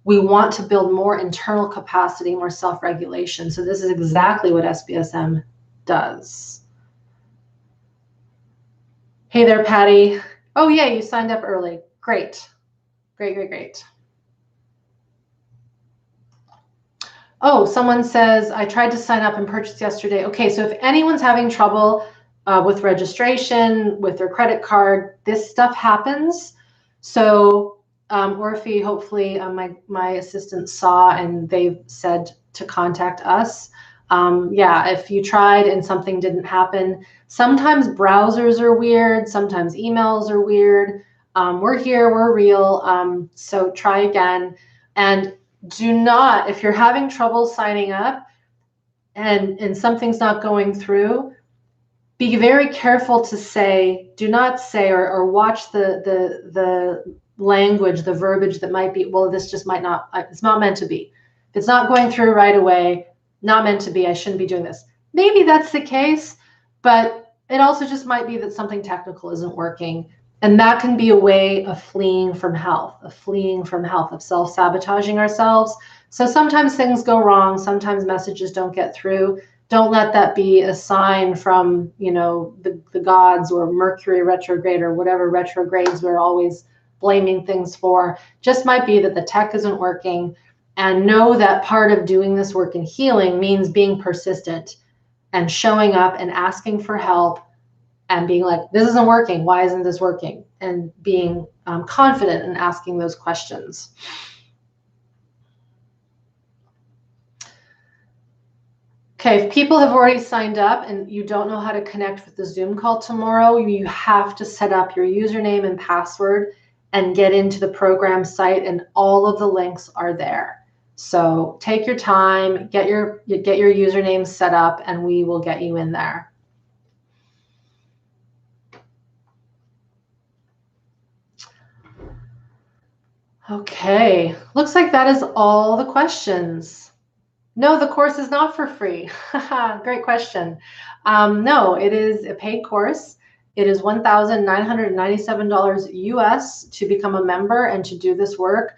we want to build more internal capacity, more self-regulation. So this is exactly what SBSM does. Hey there, Patty. Oh, yeah, you signed up early. Great. Great, great, great. Oh, someone says, I tried to sign up and purchase yesterday. Okay, so if anyone's having trouble with registration, with their credit card, this stuff happens. So Orphe, hopefully my assistant saw and they've said to contact us. Yeah, if you tried and something didn't happen, sometimes browsers are weird, sometimes emails are weird. We're here, we're real. So try again. And do not, if you're having trouble signing up and something's not going through, be very careful to say, do not say or watch the language, the verbiage that might be, well, this just might not, it's not meant to be. If it's not going through right away, not meant to be, I shouldn't be doing this. Maybe that's the case, but it also just might be that something technical isn't working. And that can be a way of fleeing from health, of self-sabotaging ourselves. So sometimes things go wrong. Sometimes messages don't get through. Don't let that be a sign from, the gods or Mercury retrograde or whatever retrogrades we're always blaming things for. Just might be that the tech isn't working. And know that part of doing this work in healing means being persistent and showing up and asking for help and being like, this isn't working. Why isn't this working? And being confident in asking those questions. Okay, if people have already signed up and you don't know how to connect with the Zoom call tomorrow, you have to set up your username and password and get into the program site, and all of the links are there. So take your time, get your username set up, and we will get you in there. Okay, looks like that is all the questions. No, the course is not for free. Great question. No, it is a paid course. It is $1,997 US to become a member and to do this work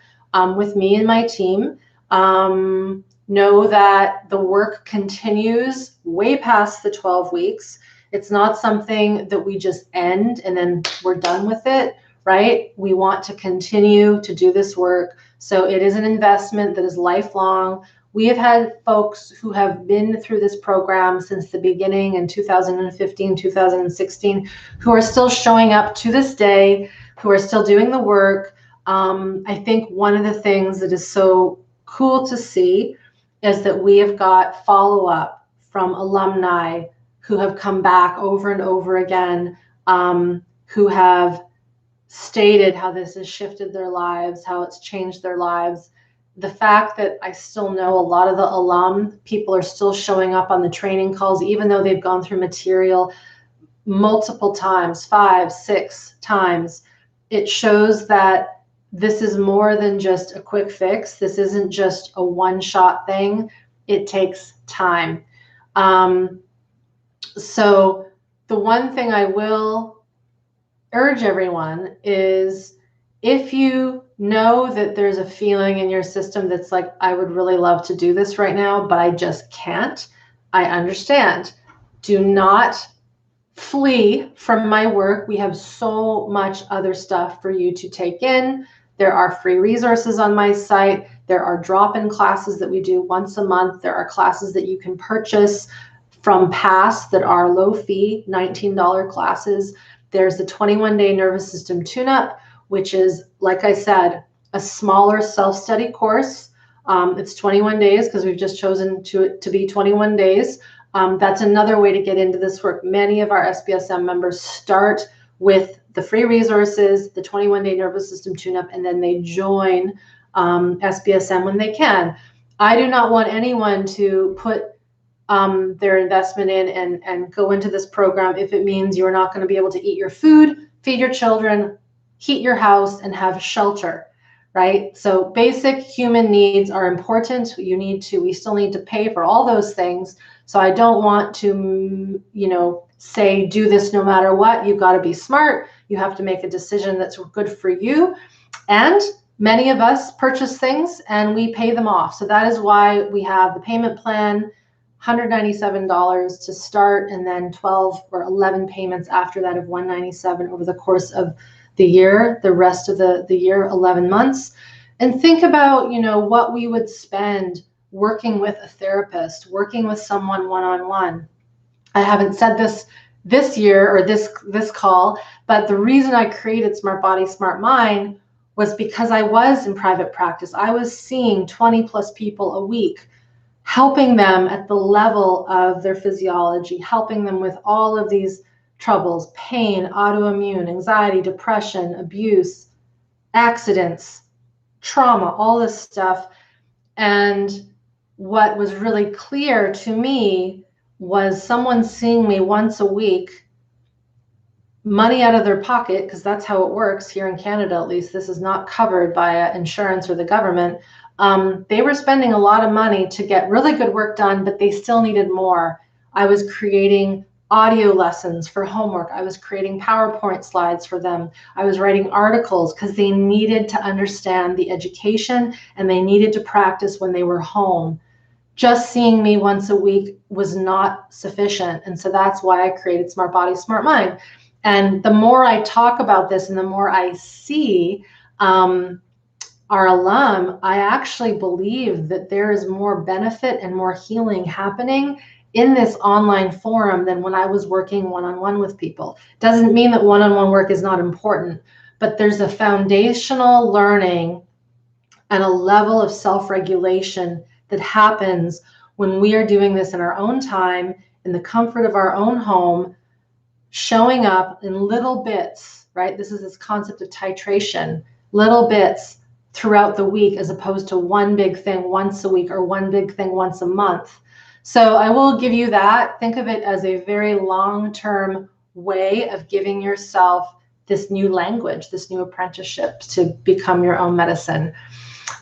with me and my team. Know that the work continues way past the 12 weeks. It's not something that we just end and then we're done with it, right? We want to continue to do this work. So it is an investment that is lifelong. We have had folks who have been through this program since the beginning in 2015, 2016, who are still showing up to this day, who are still doing the work. I think one of the things that is so cool to see is that we have got follow-up from alumni who have come back over and over again, who have stated how this has shifted their lives, how it's changed their lives. The fact that I still know a lot of the alum people are still showing up on the training calls, even though they've gone through material multiple times, 5, 6 times. It shows that this is more than just a quick fix. This isn't just a one-shot thing. It takes time. So the one thing I will urge everyone is, if you know that there's a feeling in your system that's like, I would really love to do this right now, but I just can't, I understand. Do not flee from my work. We have so much other stuff for you to take in. There are free resources on my site. There are drop-in classes that we do once a month. There are classes that you can purchase from past that are low fee, $19 classes. There's the 21-day nervous system tune-up, which is, like I said, a smaller self-study course. It's 21 days because we've just chosen to be 21 days. That's another way to get into this work. Many of our SBSM members start with the free resources, the 21-day nervous system tune-up, and then they join SBSM when they can. I do not want anyone to put their investment in and go into this program if it means you're not going to be able to eat your food, feed your children, heat your house, and have shelter, right? So basic human needs are important. We still need to pay for all those things. So I don't want to, say do this no matter what. You've got to be smart. You have to make a decision that's good for you. And many of us purchase things and we pay them off. So that is why we have the payment plan, $197 to start, and then 12 or 11 payments after that of $197 over the course of the year, the rest of the year, 11 months. And think about, what we would spend working with a therapist, working with someone one-on-one. I haven't said this year or this call, but the reason I created SmartBody SmartMind was because I was in private practice. I was seeing 20 plus people a week, helping them at the level of their physiology, helping them with all of these troubles, pain, autoimmune, anxiety, depression, abuse, accidents, trauma, all this stuff. And what was really clear to me was someone seeing me once a week, money out of their pocket, because that's how it works here in Canada, at least. This is not covered by insurance or the government. They were spending a lot of money to get really good work done, but they still needed more. I was creating audio lessons for homework. I was creating PowerPoint slides for them. I was writing articles because they needed to understand the education and they needed to practice when they were home. Just seeing me once a week was not sufficient. And so that's why I created SmartBody SmartMind. And the more I talk about this and the more I see our alum, I actually believe that there is more benefit and more healing happening in this online forum than when I was working one-on-one with people. Doesn't mean that one-on-one work is not important, but there's a foundational learning and a level of self-regulation that happens when we are doing this in our own time, in the comfort of our own home, showing up in little bits, right? This is this concept of titration, little bits throughout the week, as opposed to one big thing once a week or one big thing once a month. So I will give you that. Think of it as a very long-term way of giving yourself this new language, this new apprenticeship to become your own medicine.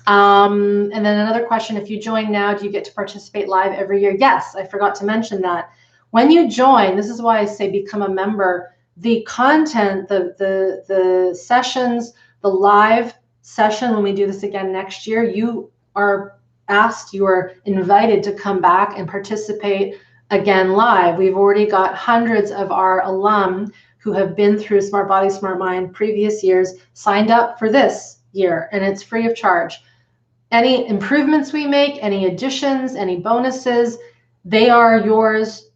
And then another question, if you join now, do you get to participate live every year? Yes, I forgot to mention that. When you join, this is why I say become a member, the content, the sessions, the live session, when we do this again next year, you are asked, you are invited to come back and participate again live. We've already got hundreds of our alum who have been through SmartBody SmartMind previous years signed up for this year, and it's free of charge. Any improvements we make, any additions, any bonuses, they are yours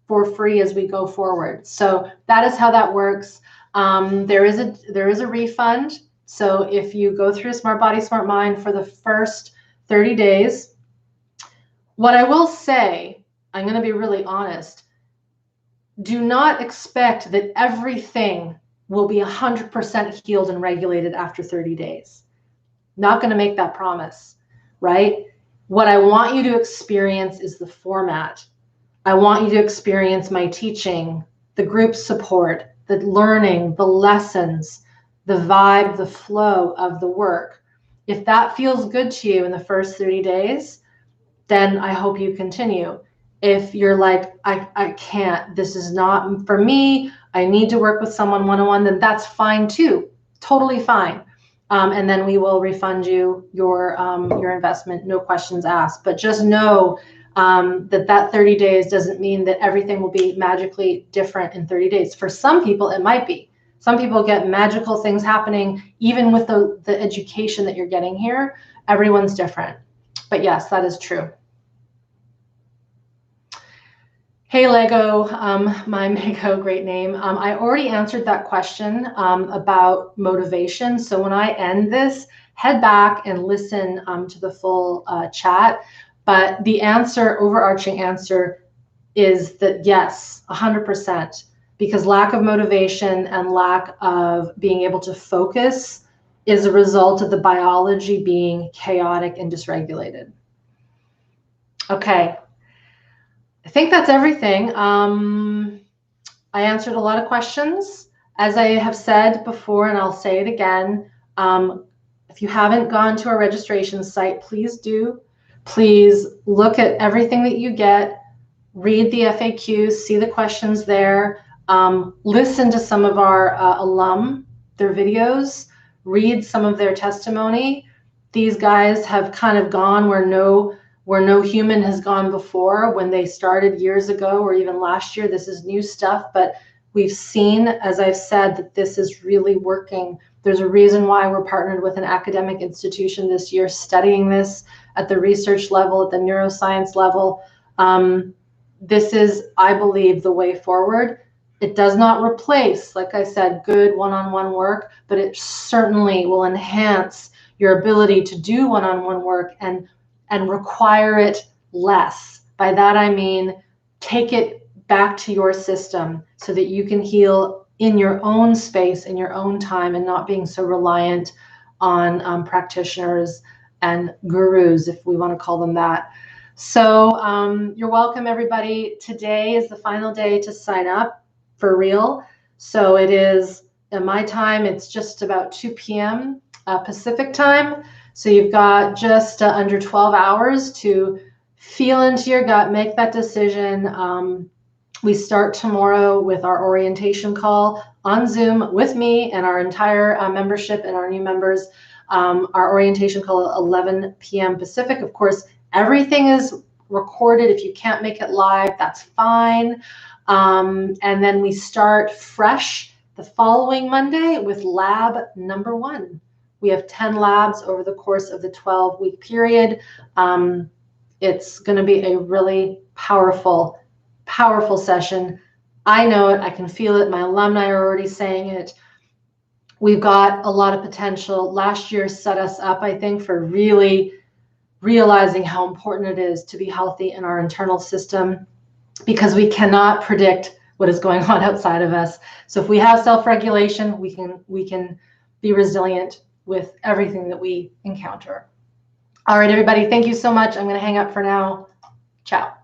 for free as we go forward. So that is how that works. There is a refund. So if you go through SmartBody SmartMind for the first 30 days, what I will say, I'm going to be really honest, do not expect that everything will be 100% healed and regulated after 30 days. Not going to make that promise, right? What I want you to experience is the format. I want you to experience my teaching, the group support, the learning, the lessons, the vibe, the flow of the work. If that feels good to you in the first 30 days, then I hope you continue. If you're like, I can't, this is not for me, I need to work with someone one-on-one, then that's fine too, totally fine. And then we will refund you your investment, no questions asked. But just know that 30 days doesn't mean that everything will be magically different in 30 days. For some people, it might be. Some people get magical things happening, even with the education that you're getting here. Everyone's different. But yes, that is true. Hey Lego, my Mego, great name. I already answered that question about motivation. So when I end this, head back and listen to the full chat. But the answer, overarching answer, is that yes, 100%, because lack of motivation and lack of being able to focus is a result of the biology being chaotic and dysregulated. Okay. I think that's everything. I answered a lot of questions. As I have said before, and I'll say it again, if you haven't gone to our registration site, please do. Please look at everything that you get, read the FAQs, see the questions there, listen to some of our alum, their videos, read some of their testimony. These guys have kind of gone where no human has gone before when they started years ago or even last year. This is new stuff, but we've seen, as I've said, that this is really working. There's a reason why we're partnered with an academic institution this year studying this at the research level, at the neuroscience level. This is, I believe, the way forward. It does not replace, like I said, good one-on-one work, but it certainly will enhance your ability to do one-on-one work and require it less. By that, I mean, take it back to your system so that you can heal in your own space, in your own time, and not being so reliant on practitioners and gurus, if we want to call them that. So you're welcome, everybody. Today is the final day to sign up for real. So it is, in my time, it's just about 2 p.m. Pacific time. So you've got just under 12 hours to feel into your gut, make that decision. We start tomorrow with our orientation call on Zoom with me and our entire membership and our new members. Our orientation call at 11 p.m. Pacific. Of course, everything is recorded. If you can't make it live, that's fine. And then we start fresh the following Monday with lab number 1. We have 10 labs over the course of the 12-week period. It's going to be a really powerful, powerful session. I know it. I can feel it. My alumni are already saying it. We've got a lot of potential. Last year set us up, I think, for really realizing how important it is to be healthy in our internal system, because we cannot predict what is going on outside of us. So if we have self-regulation, we can be resilient with everything that we encounter. All right, everybody, thank you so much. I'm going to hang up for now. Ciao.